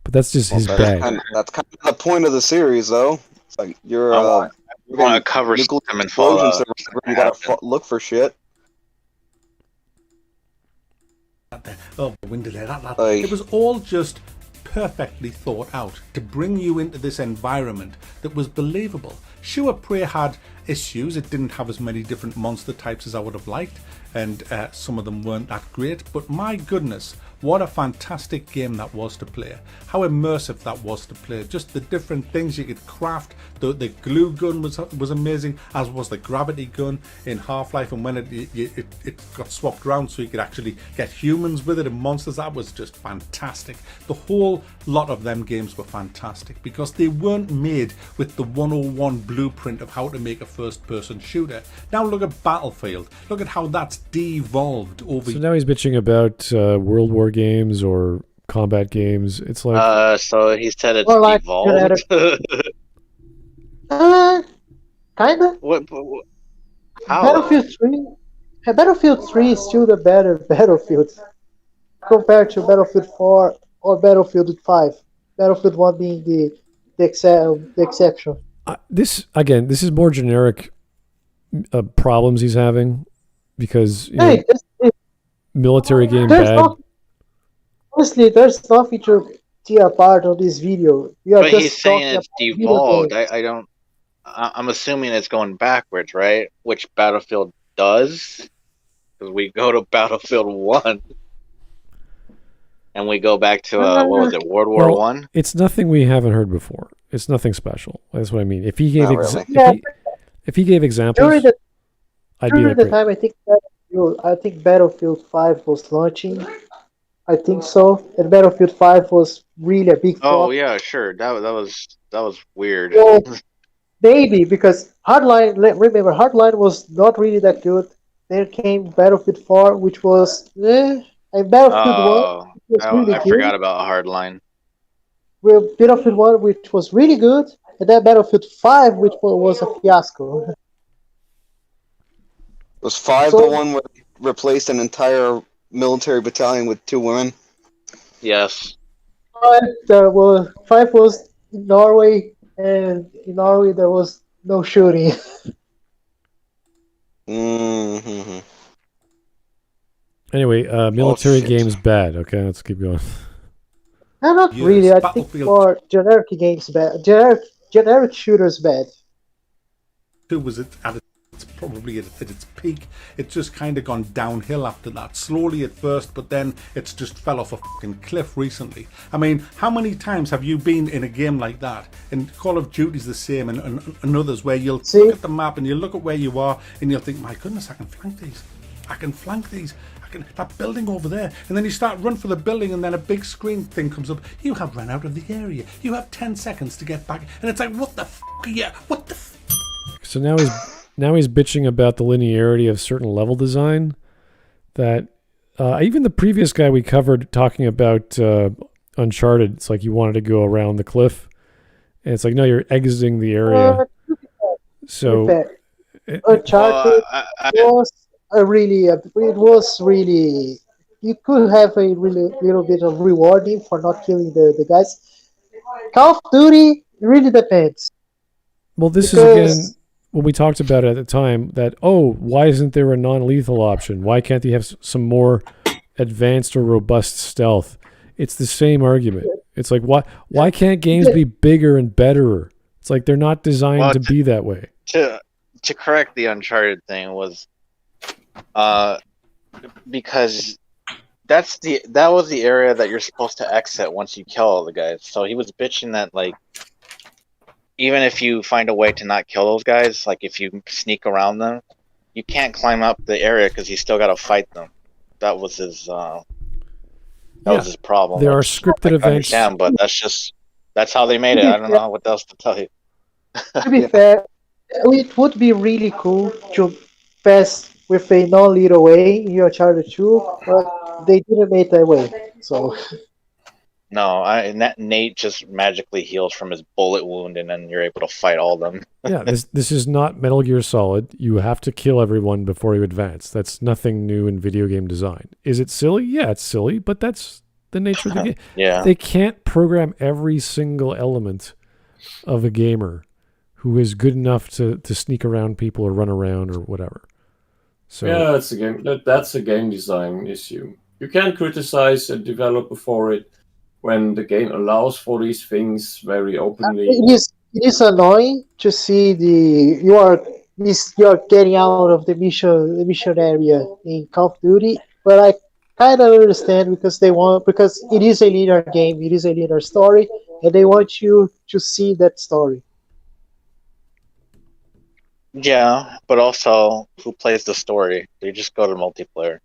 But that's just his bag. That's kind of the point of the series, though. It's like you're I want to cover nuclear them in Fallout. You gotta look for shit. Oh, it was all just perfectly thought out to bring you into this environment that was believable. Sure, Prey had issues. It didn't have as many different monster types as I would have liked, and some of them weren't that great, but my goodness, what a fantastic game that was to play. How immersive that was to play. Just the different things you could craft. The glue gun was amazing, as was the gravity gun in Half-Life, and when it got swapped around so you could actually get humans with it and monsters. That was just fantastic. The whole lot of them games were fantastic because they weren't made with the 101 blueprint of how to make a first-person shooter. Now look at Battlefield. Look at how that's devolved over. So now he's bitching about World War games or combat games. It's like so he said it's Or like devolved. Kinda. What? How? Battlefield 3 is still the better Battlefield compared to Battlefield 4 or Battlefield 5. Battlefield 1 being the exception. this is more generic problems he's having because Hey, military game there's bad. honestly, there's nothing to tear apart on this video. We are But just he's saying talking it's about video devolved. games. I don't. I'm assuming it's going backwards, right? Which Battlefield does, because we go to Battlefield 1, and we go back to what was it, World War Well, 1? It's nothing we haven't heard before. It's nothing special. That's what I mean. If he gave Not really. if he gave examples, During the I'd be During like, the time, I think Battlefield 5 was launching. I think so, and Battlefield 5 was really a big flop. Oh yeah, sure. That was weird. Well, maybe because Hardline. Remember, Hardline was not really that good. Then came Battlefield 4, which was and Battlefield 1 was really I good. forgot about Hardline. Well, Battlefield 1, which was really good, and then Battlefield 5, which was a fiasco. Was 5 So- the one where they replaced an entire military battalion with 2 women? Yes. Well, 5 was in Norway, and in Norway there was no shooting. Mm-hmm. anyway, military shit. games bad. Okay, let's keep going. No, not Yes, really. I think Battlefield- for generic games bad. Generic shooters bad. 2 was it's probably at its peak. It's just kind of gone downhill after that. Slowly at first, but then it's just fell off a fucking cliff recently. I mean, how many times have you been in a game like that? And Call of Duty's the same, and others where you'll See? look at the map and you look at where you are and you'll think, my goodness, I can flank these. That building over there, and then you start run for the building, and then a big screen thing comes up. You have run out of the area. You have 10 seconds to get back, and it's like, what the fuck are you? What the? So now he's bitching about the linearity of certain level design. That even the previous guy we covered talking about Uncharted, it's like you wanted to go around the cliff, and it's like no, you're exiting the area. So Uncharted was it was really, you could have a really little bit of rewarding for not killing the guys. Call of Duty really depends. Well, this is again when we talked about it at the time that, why isn't there a non-lethal option? Why can't they have some more advanced or robust stealth? It's the same argument. It's like, why can't games be bigger and better? It's like they're not designed to be that way. To correct the Uncharted thing was because that was the area that you're supposed to exit once you kill all the guys. So he was bitching that, like, even if you find a way to not kill those guys, like if you sneak around them, you can't climb up the area because you still got to fight them. That was his was his problem. There are scripted events, but that's how they made it. I don't know what else to tell you. To be fair, it would be really cool to pass with a non-lethal way in Uncharted 2, but they didn't make that way. So. No, Nate just magically heals from his bullet wound, and then you're able to fight all of them. Yeah, this is not Metal Gear Solid. You have to kill everyone before you advance. That's nothing new in video game design. Is it silly? Yeah, it's silly, but that's the nature of the game. Yeah. They can't program every single element of a gamer who is good enough to sneak around people or run around or whatever. So yeah, that's a game design issue. You can't criticize a developer for it when the game allows for these things very openly. It is annoying to see you are getting out of the mission area in Call of Duty, but I kind of understand because it is a linear game, it is a linear story, and they want you to see that story. Yeah, but also, who plays the story? They just go to multiplayer.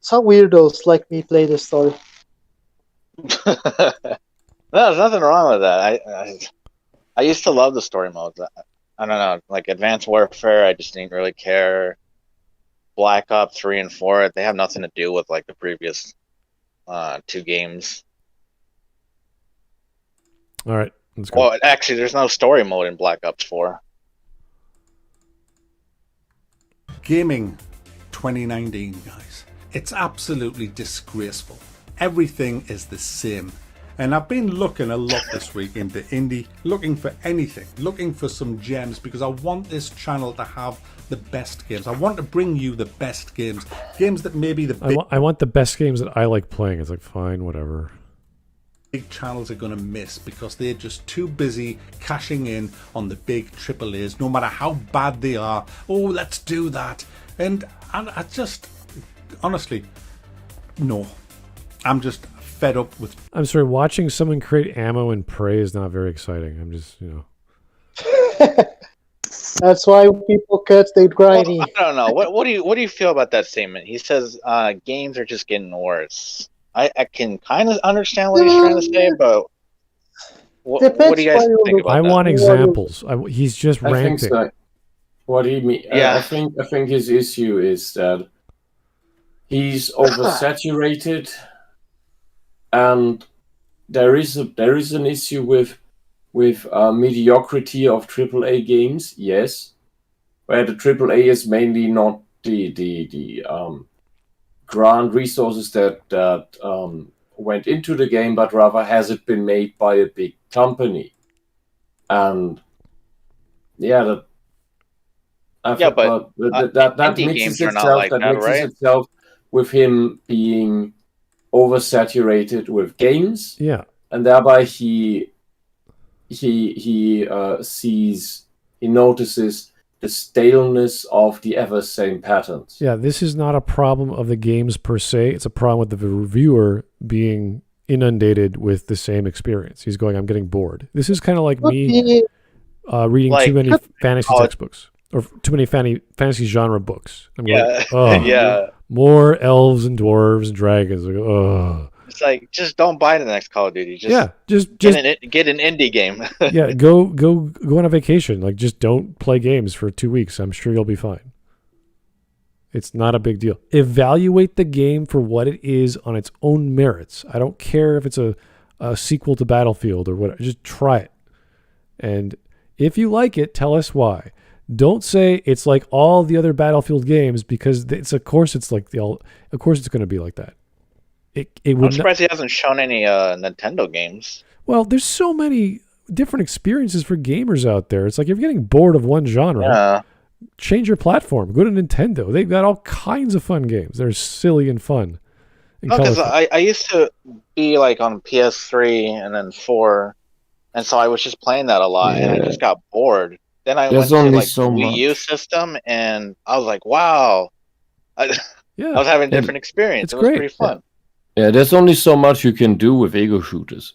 Some weirdos like me play the story. No, there's nothing wrong with that. I used to love the story modes. I don't know, like Advanced Warfare, I just didn't really care. Black Ops 3 and 4, they have nothing to do with like the previous 2 games. All right, let's go. Well, actually, there's no story mode in Black Ops 4. Gaming 2019, guys. It's absolutely disgraceful. Everything is the same. And I've been looking a lot this week into indie, looking for anything, looking for some gems, because I want this channel to have the best games. I want to bring you the best games. Games that maybe I want the best games that I like playing. It's like, fine, whatever. Big channels are going to miss because they're just too busy cashing in on the big AAAs, no matter how bad they are. Oh, let's do that. And I just... honestly, no. I'm just fed up with... I'm sorry, watching someone create ammo and Prey is not very exciting. I'm just, That's why people cut their grinding. Well, I don't know. What do you feel about that statement? He says games are just getting worse. I can kind of understand what he's trying to say, but what do you guys think about that? I want examples. He's just ranting. I think so. What he mean? Yeah. I think his issue is that he's oversaturated, and there is an issue with mediocrity of AAA games. Yes, where the AAA is mainly not the grand resources that went into the game, but rather has it been made by a big company, and that mixes itself with him being oversaturated with games. Yeah, and thereby he notices the staleness of the ever same patterns. Yeah, this is not a problem of the games per se. It's a problem with the reviewer being inundated with the same experience. He's going, I'm getting bored. This is kind of like me reading too many fantasy textbooks or too many fantasy genre books. I'm going, more elves and dwarves and dragons. Like, oh. It's like, just don't buy the next Call of Duty. Just get an indie game. Yeah, go on a vacation. Like, just don't play games for 2 weeks. I'm sure you'll be fine. It's not a big deal. Evaluate the game for what it is on its own merits. I don't care if it's a sequel to Battlefield or whatever. Just try it. And If you like it, tell us why. Don't say it's like all the other Battlefield games because of course it's going to be like that. I'm surprised he hasn't shown any Nintendo games. Well, there's so many different experiences for gamers out there. It's like if you're getting bored of one genre, change your platform. Go to Nintendo. They've got all kinds of fun games. They're silly and fun. No, because I used to be like on PS3 and then 4, and so I was just playing that a lot, and I just got bored. Then I went to like the Wii U system, and I was like, wow. I was having a different experience. It was pretty fun. Yeah, there's only so much you can do with ego shooters.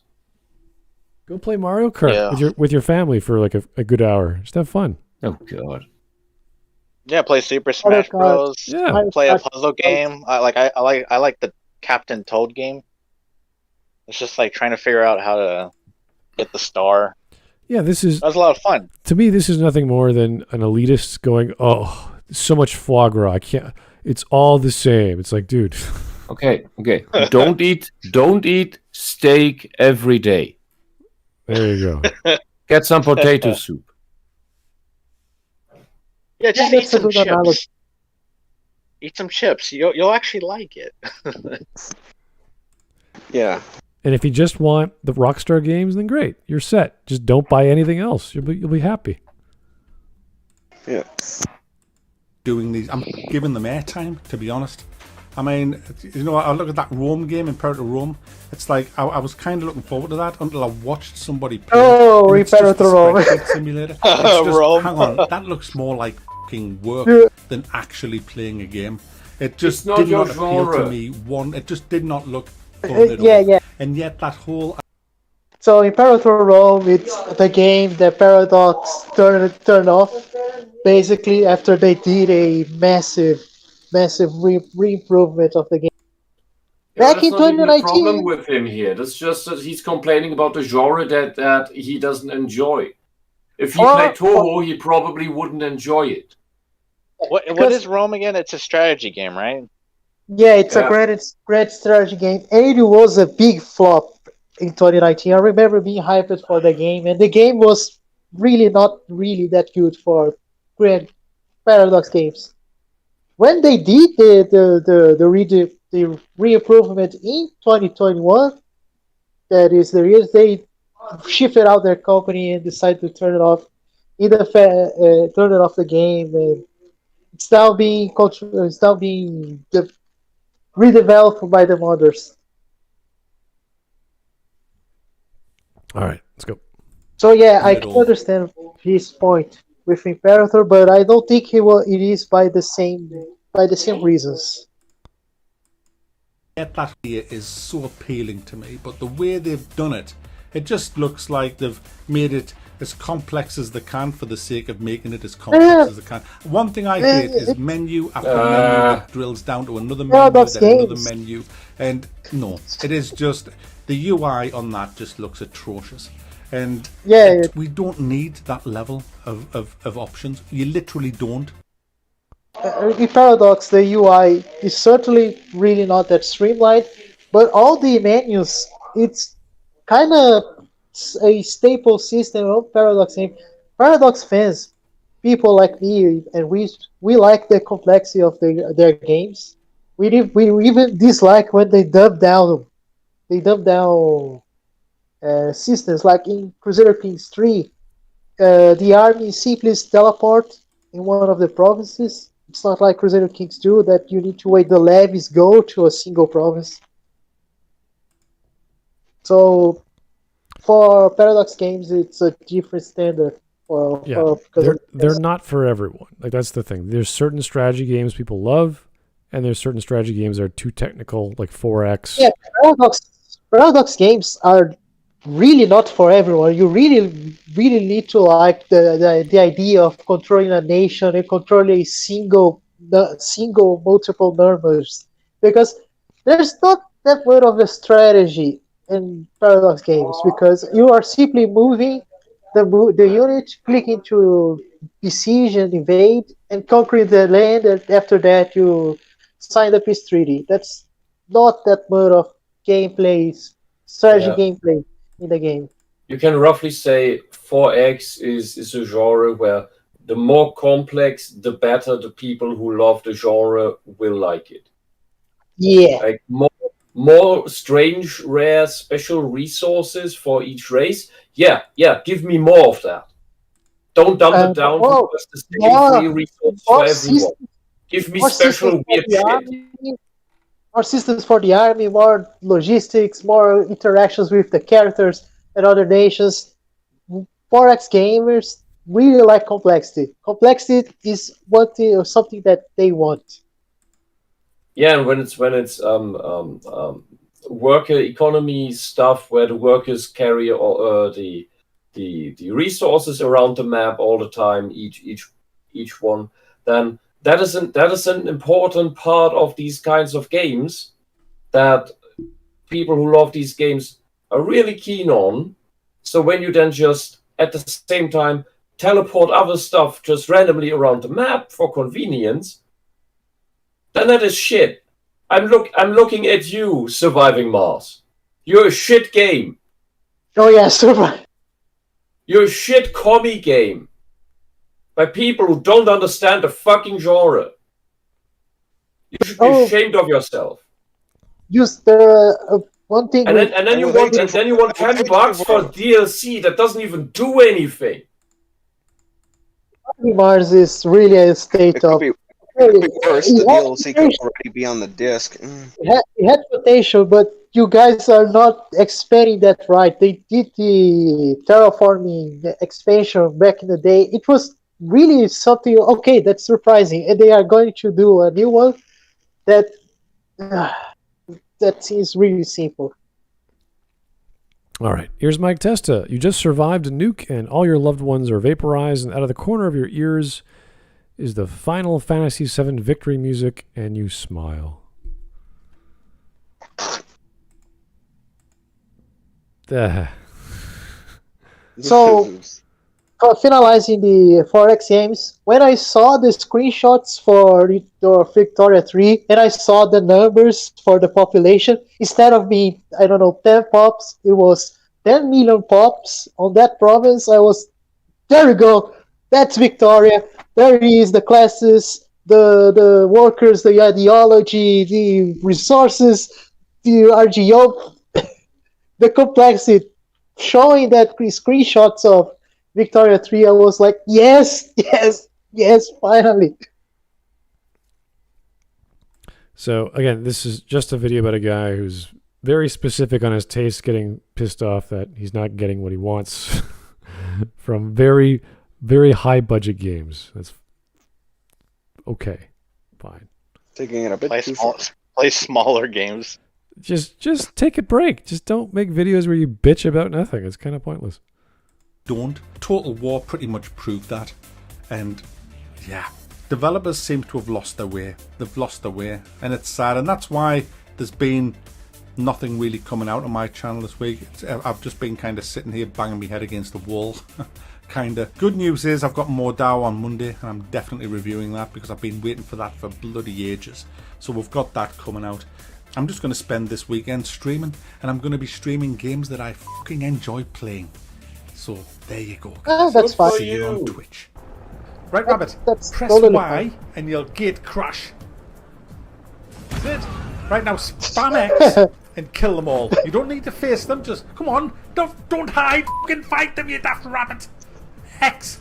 Go play Mario Kart with your family for like a good hour. Just have fun. Oh god. Yeah, play Super Smash Bros. Yeah, play a puzzle game. I like the Captain Toad game. It's just like trying to figure out how to get the star. Yeah, that was a lot of fun. To me, this is nothing more than an elitist going, "Oh, so much foie gras. I can't. It's all the same." It's like, dude. Okay. Don't eat steak every day. There you go. Get some potato soup. Yeah, just eat some chips. Eat some chips. You'll actually like it. Yeah. And if you just want the Rockstar games, then great, you're set. Just don't buy anything else. You'll be happy. Yeah. Doing these, I'm giving them airtime. To be honest, I mean, I look at that Rome game, Imperator Rome. It's like I was kind of looking forward to that until I watched somebody play. Oh, Imperator Rome simulator. Rome. Hang on, that looks more like fucking work than actually playing a game. It just did not appeal to me. It just did not look fun at all. Yeah. And yet that whole. So Imperator Rome, it's the game that Paradox turned off, basically after they did a massive re-improvement of the game. Back in 2019. The problem with him here. That's just that he's complaining about the genre that he doesn't enjoy. If he played Toho, he probably wouldn't enjoy it. What is Rome again? It's a strategy game, right? Yeah, it's a great strategy game, and it was a big flop in 2019. I remember being hyped for the game, and the game was really not really that good for great Paradox games. When they did the re-improvement in 2021, that is the year they shifted out their company and decided to turn it off. Turn it off the game, and it's now being redeveloped by the modders. All right, let's go. So yeah, I can understand his point with Imperator, but I don't think it is by the same reasons. That idea is so appealing to me, but the way they've done it, it just looks like they've made it as complex as they can for the sake of making it as complex as they can. One thing I hate is menu after menu that drills down to another menu, then another menu, and no, it is just the UI on that just looks atrocious. And we don't need that level of options. You literally don't. In Paradox, the UI is certainly really not that streamlined, but all the menus, it's kind of a staple system of Paradox game. Paradox fans, people like me, and we like the complexity of their games. We even dislike when they dumb down systems, like in Crusader Kings 3. The army simply teleport in one of the provinces. It's not like Crusader Kings 2 that you need to wait the levies go to a single province. So for Paradox games, it's a different standard. They're not for everyone. Like, that's the thing. There's certain strategy games people love, and there's certain strategy games that are too technical, like 4X. Yeah, Paradox games are really not for everyone. You really need to like the idea of controlling a nation and controlling a single multiple numbers, because there's not that much of a strategy in Paradox games, because you are simply moving the unit, clicking to besiege and invade and conquering the land, and after that you sign the peace treaty. That's not that much of strategy gameplay in the game. you can roughly say 4X is a genre where the more complex, the better the people who love the genre will like it. Yeah. Like more strange, rare, special resources for each race. Yeah, give me more of that. Don't dump it down to just the same free resource for everyone. Give me special weird shit. More systems for the army, more logistics, more interactions with the characters and other nations. 4X gamers really like complexity. Complexity is something that they want. Yeah, and when it's worker economy stuff where the workers carry the resources around the map all the time, each one, then that is an important part of these kinds of games that people who love these games are really keen on. So when you then just at the same time teleport other stuff just randomly around the map for convenience, then that is shit. I'm looking at you, Surviving Mars. You're a shit game. Oh yeah, Survive. You're a shit commie game by people who don't understand the fucking genre. You should be ashamed of yourself. Use the one thing. And then you want $10 for DLC that doesn't even do anything. Mars is really a state of. It could be worse. The DLC could already be on the disc. It had potential, but you guys are not expanding that right. They did the terraforming expansion back in the day. It was really something, okay, that's surprising. And they are going to do a new one that seems really simple. All right, here's Mike Testa. You just survived a nuke and all your loved ones are vaporized, and out of the corner of your ears is the Final Fantasy VII victory music, and you smile. So, finalizing the 4X games, when I saw the screenshots for Victoria 3 and I saw the numbers for the population, instead of being, 10 pops, it was 10 million pops on that province. I was, there we go, that's Victoria. There is the classes, the workers, the ideology, the resources, the RGO, the complexity. Showing that screenshots of Victoria 3, I was like, yes, finally. So, again, this is just a video about a guy who's very specific on his taste, getting pissed off that he's not getting what he wants from very, very high-budget games. That's okay. Fine. Taking it a bit play smaller games. Just take a break. Just don't make videos where you bitch about nothing. It's kind of pointless. Don't. Total War pretty much proved that. And yeah, developers seem to have lost their way. They've lost their way. And it's sad. And that's why there's been nothing really coming out on my channel this week. I've just been kind of sitting here banging my head against the wall. Kind of. Good news is I've got more DAO on Monday, and I'm definitely reviewing that because I've been waiting for that for bloody ages. So we've got that coming out. I'm just going to spend this weekend streaming, and I'm going to be streaming games that I fucking enjoy playing. So there you go. That's fine. See you on Twitch. Right, Rabbit. That's press totally Y fine. and you'll gate crash. That's it. Right now, spam X and kill them all. You don't need to face them. Just come on. Don't hide. Fucking fight them, you daft rabbit. X.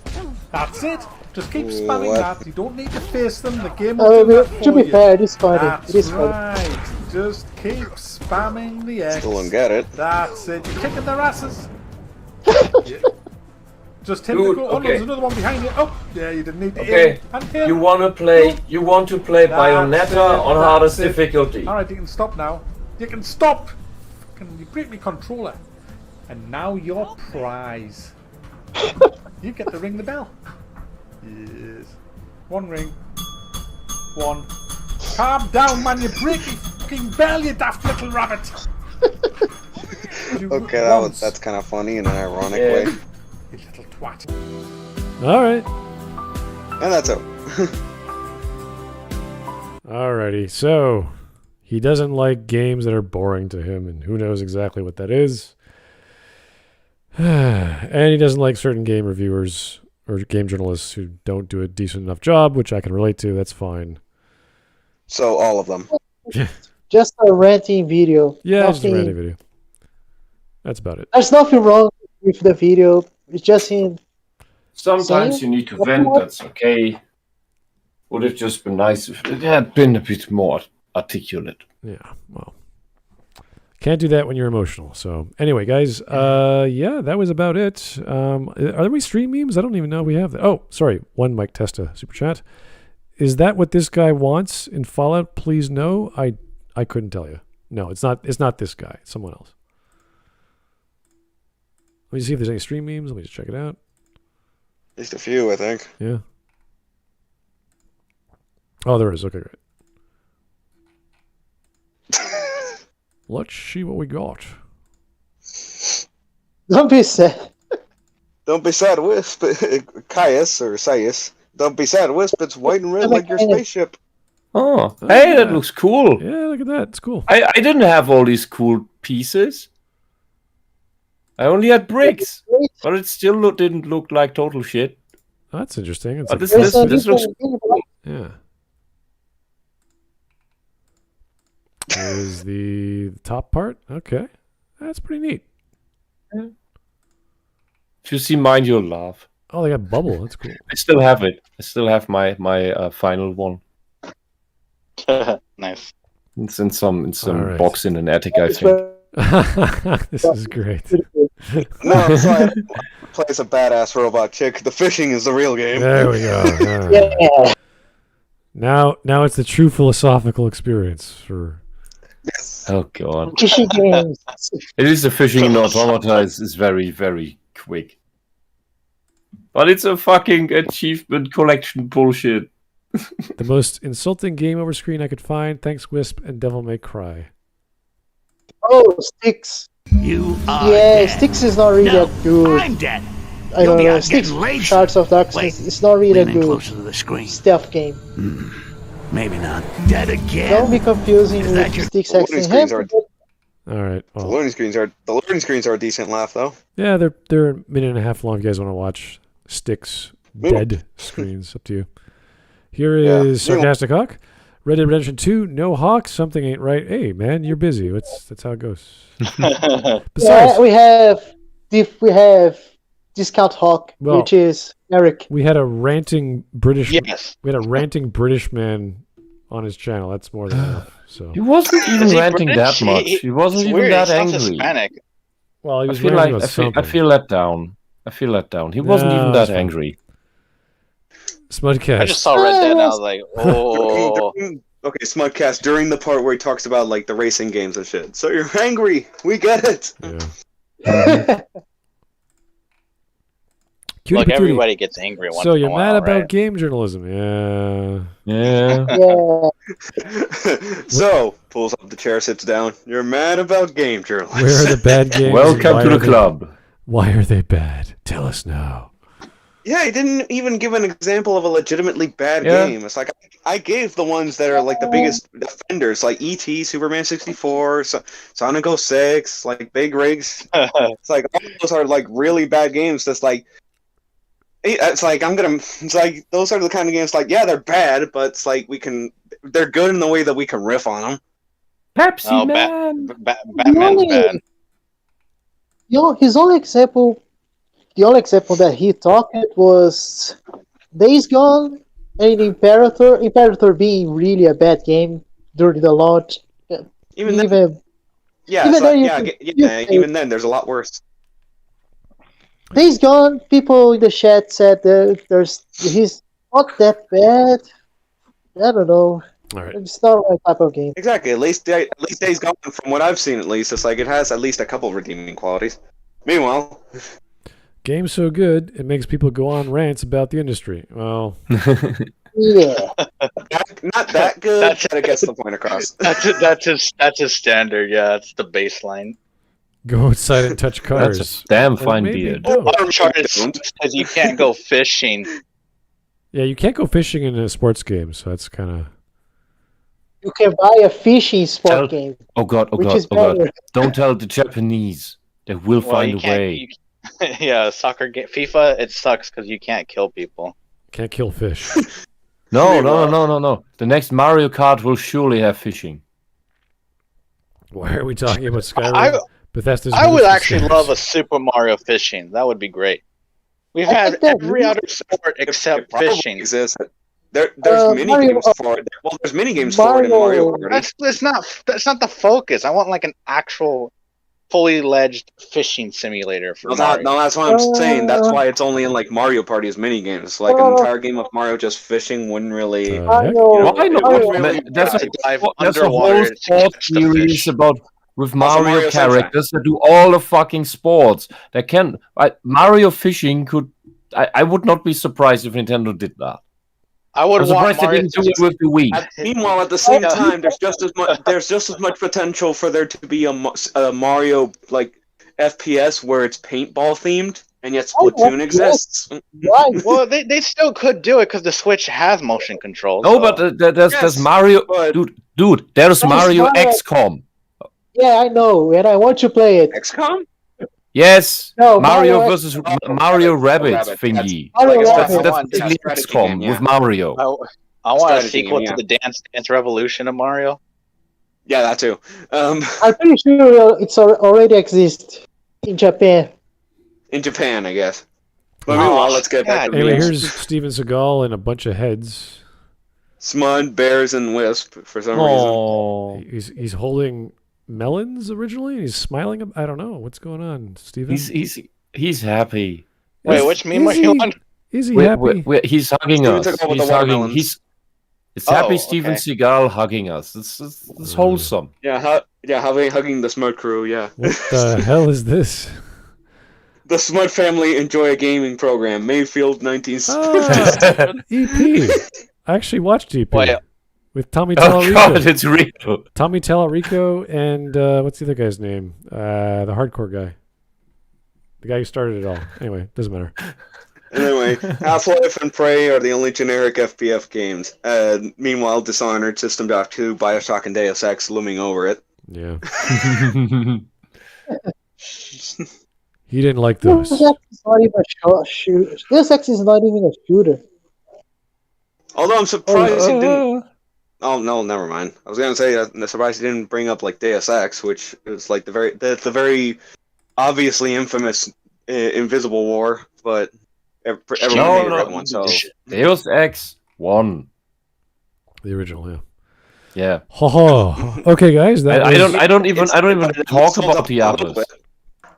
That's it. Just keep spamming that. You don't need to face them. The game will do that for to be you. fair, it is funny. That's It is funny. right. Just keep spamming the X. Still don't get it. That's it. You're kicking their asses. Just hit Dude, the go. Oh, okay. there's another one behind you. Oh, yeah, you didn't need to Okay, aim. And here. you want to play Bayonetta on hardest difficulty. Alright, you can stop now. You can stop! Fucking, you break me controller. And now your prize. You get to ring the bell. Yes. One ring. One. Calm down, man, you break me fucking bell, you daft little rabbit. Okay, that's kind of funny in an ironic way. You little twat. All right. And that's it. Alrighty. So he doesn't like games that are boring to him, and who knows exactly what that is. And he doesn't like certain game reviewers or game journalists who don't do a decent enough job, which I can relate to. That's fine. So all of them. Just a ranting video. Yeah, just a random video. That's about it. There's nothing wrong with the video. It's just in. Sometimes you need to vent, that's okay. Would have just been nice if it had been a bit more articulate. Yeah, well. Can't do that when you're emotional. So anyway, guys, yeah, that was about it. Are there any stream memes? I don't even know we have that. Oh, sorry. One Mike Testa super chat. Is that what this guy wants in Fallout? Please no. I couldn't tell you. No, it's not. It's not this guy. It's someone else. Let me see if there's any stream memes. Let me just check it out. At least a few, I think. Yeah. Oh, there is. Okay, great. Let's see what we got. Don't be sad. Don't be sad, Wisp. Caius, or Sias. Don't be sad, Wisp. It's white and red like your spaceship. Oh, hey, that looks cool. Yeah, look at that. It's cool. I didn't have all these cool pieces. I only had bricks, but it still didn't look like total shit. Oh, that's interesting. It's But like- this looks cool. Yeah. Here's the top part. Okay. That's pretty neat. If you see mine, you'll laugh. Oh, they got bubble. That's cool. I still have it. I still have my final one. Nice. It's in some Alright. box in an attic, I think. This is great. No, it's like plays a badass robot chick. The fishing is the real game. There we go. All right. Yeah. Now it's the true philosophical experience for. Yes. Oh god. Fishing games. It is the fishing in Automata is very, very quick. But it's a fucking achievement collection bullshit. The most insulting game over screen I could find. Thanks, Wisp and Devil May Cry. Oh, Sticks. You are Yeah, dead. Sticks is not really No, that good. I'm dead. I You'll don't be know. out Sticks, getting laid. Shards of Darkness. Wait, It's not really Lean that in good. closer to the screen. Stealth game. Maybe not. Dead again. Don't be confusing Is with that your- Sticks The X loading and screens Hammer. All right. The Well, loading screens are a decent laugh though. yeah, they're a minute and a half long. If you guys want to watch Sticks dead screens, up to you. Here is Yeah. Sarcastic Hawk. Red Dead Redemption 2, no Hawk, something ain't right. Hey, man, you're busy. That's how it goes. Yeah, Besides, we have Discount Hawk, Well- which is Eric. we had a ranting British. Yes. We had a ranting British man on his channel. That's more than enough. So, He wasn't even Is he ranting British? that much. He wasn't It's even weird. that He sounds angry. Hispanic. well, he I was feel ranting like about something. I feel let down. I feel let down. He wasn't No, even it's that fine. angry. Smudcast. I just saw Red Dead and I was like, oh. Okay, Smudcast, during the part where he talks about like the racing games and shit. So you're angry. We get it. Yeah. Cutie Look, patootie. everybody gets angry once So in a you're while, mad about right? game journalism? Yeah. Yeah. Yeah. So pulls up the chair, sits down. You're mad about game journalism. Where are the bad games? and Welcome why to are the they- club. Why are they bad? Tell us now. Yeah, he didn't even give an example of a legitimately bad Yeah. game. It's like I gave the ones that are like the biggest offenders, like E.T., Superman 64, Sonic 06, like Big Rigs. It's like all those are like really bad games. That's like it's like it's like those are the kind of games like yeah they're bad, but it's like they're good in the way that we can riff on them. Pepsi Oh, Man. Batman's bad. His only example, the only example that he talked was Days Gone and Imperator. Imperator being really a bad game during the launch. Even then, Even yeah, even it's like, then you yeah, can- yeah, you- even then there's a lot worse. Days Gone, people in the chat said that he's not that bad. I don't know. All right. It's not my type of game. Exactly. At least Days Gone, from what I've seen, at least it's like it has at least a couple redeeming qualities. Meanwhile, Game's so good, it makes people go on rants about the industry. Well, Yeah. not that good, That's- but it gets the point across. That's his standard. Yeah, that's the baseline. go outside and touch cars. That's a damn Or fine maybe beard. don't. Uncharted says you can't go fishing. Yeah, you can't go fishing in a sports game, so that's kind of. You can buy a fishing sport Tell- game, Oh god, oh which god, is oh god. better. Don't tell the Japanese. They will Well, find you a can't- way. you- Yeah, soccer game. FIFA, it sucks because you can't kill people. Can't kill fish. No. The next Mario Kart will surely have fishing. Why are we talking about Skyrim? I Bethesda's would moved actually upstairs. love a Super Mario fishing. That would be great. We've I had think that every other sport except fishing. Exists. There's mini Mario- games for it. Well, there's mini games for it in Mario Mario- Kart. That's not the focus. I want like an actual fully fledged fishing simulator for Mario. No, that's what I'm saying. That's why it's only in like Mario Party's mini games. Like an entire game of Mario just fishing wouldn't really. Heck? Mario, Why not? Mario- really- There's a to dive whole underwater to sport catch the series fish. about with Also Mario Mario Sunshine. characters that do all the fucking sports. That can Mario fishing could. I would not be surprised if Nintendo did that. I would I'm want surprised they Mario didn't to do it with the Wii. Meanwhile, at the same time, there's just as much potential for there to be a Mario like FPS where it's paintball themed, and yet Splatoon yes. exists. Why? Well, they still could do it because the Switch has motion control. No, so- but there's Yes, Mario, but- dude. There's Mario Mario. XCOM. Yeah, I know, and I want to play it. XCOM? Yes, No, Mario Mario versus Mario Rabbids Rabbit, thingy. Mario Like, Rabbit. That's want basically strategy XCOM game, yeah. with Mario. I want a Strategy sequel game, to the Dance Dance Revolution of Mario. Yeah, that too. I'm pretty sure it's already exists in Japan. In Japan, I guess. But Oh, meanwhile, let's get back to God. Anyway, memes. here's Steven Seagal and a bunch of heads. Smud, Bears, and Wisp for some reason. Oh, He's holding melons originally. He's smiling. I don't know what's going on, Steven. he's happy. Wait, which meme are you on? Is he happy? He's hugging Steven us. took over the He's hugging. watermelons. It's happy Oh, Steven okay. Seagal hugging us. It's wholesome. Yeah, hugging the Smud crew. Yeah, What the hell is this? the Smud family enjoy a gaming program. Mayfield 19. Ah, EP. I actually watched EP Wait. with Tommy Oh God, Tallarico. it's real. Tommy Tallarico and what's the other guy's name? The hardcore guy. The guy who started it all. Anyway, doesn't matter. Anyway, Half-Life and Prey are the only generic FPF games. Meanwhile, Dishonored, System Shock 2, Bioshock, and Deus Ex looming over it. Yeah. He didn't like those. Deus Ex is not even a shooter. Deus Ex is not even a shooter. Although I'm surprised he didn't. Oh no, never mind. I was gonna say I'm surprised he didn't bring up like Deus Ex, which is like the very obviously infamous Invisible War, but everyone made that one. So Deus Ex 1. The original, yeah. Yeah. Ho ho. Okay, guys. I don't even it talk holds about up the a little others. bit.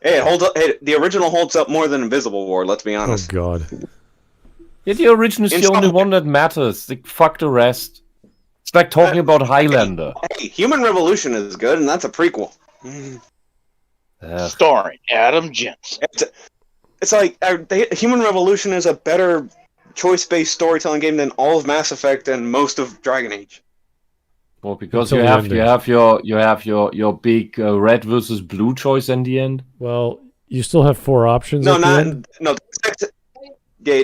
Hey, it holds up. Hey, the original holds up more than Invisible War. Let's be Oh honest. God. Yeah, the original is In the only some- one that matters. Like, fuck the rest. It's like talking about Highlander. Hey, Human Revolution is good, and that's a prequel. Starring Adam Jensen. It's like Human Revolution is a better choice-based storytelling game than all of Mass Effect and most of Dragon Age. Well, because Until you the have your big red versus blue choice in the end. Well, you still have 4 options. No, at the end.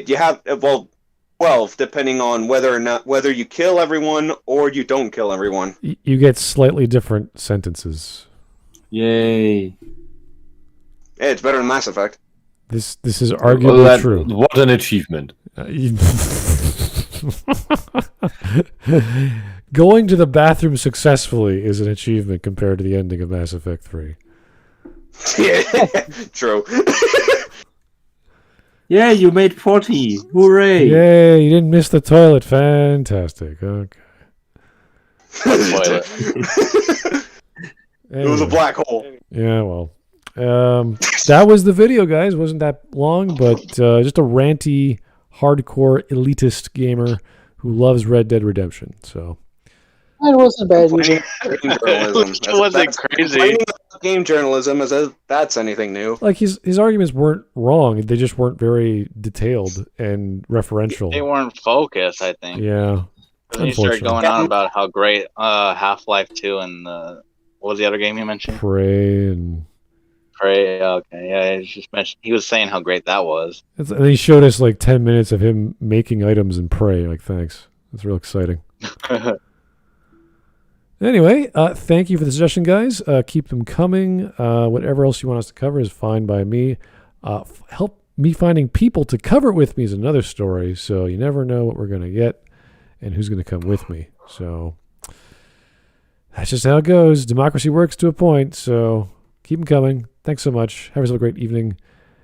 you have 12, depending on whether you kill everyone or you don't kill everyone. You get slightly different sentences. Yay! Hey, it's better than Mass Effect. This is arguably true. What an achievement! Going to the bathroom successfully is an achievement compared to the ending of Mass Effect 3. Yeah, true. Yeah, you made 40. Hooray! Yay, you didn't miss the toilet. Fantastic. Okay. It was a black hole. Yeah, well. That was the video, guys. Wasn't that long, but just a ranty, hardcore, elitist gamer who loves Red Dead Redemption. So It wasn't bad. Complaining game journalism. Which wasn't crazy. Complaining about game journalism as if that's anything new. like his arguments weren't wrong. They just weren't very detailed and referential. They weren't focused, I think. Yeah. Then you started Unfortunately. going on about how great Half-Life 2 and what was the other game you mentioned? Prey and Prey. Okay, yeah, he just mentioned. He was saying how great that was. and he showed us like 10 minutes of him making items in Prey. Like, thanks. That's real exciting. Anyway, thank you for the suggestion, guys. Keep them coming. Whatever else you want us to cover is fine by me. Help me finding people to cover it with me is another story. So you never know what we're going to get and who's going to come with me. So that's just how it goes. Democracy works to a point. So keep them coming. Thanks so much. Have yourself a great evening.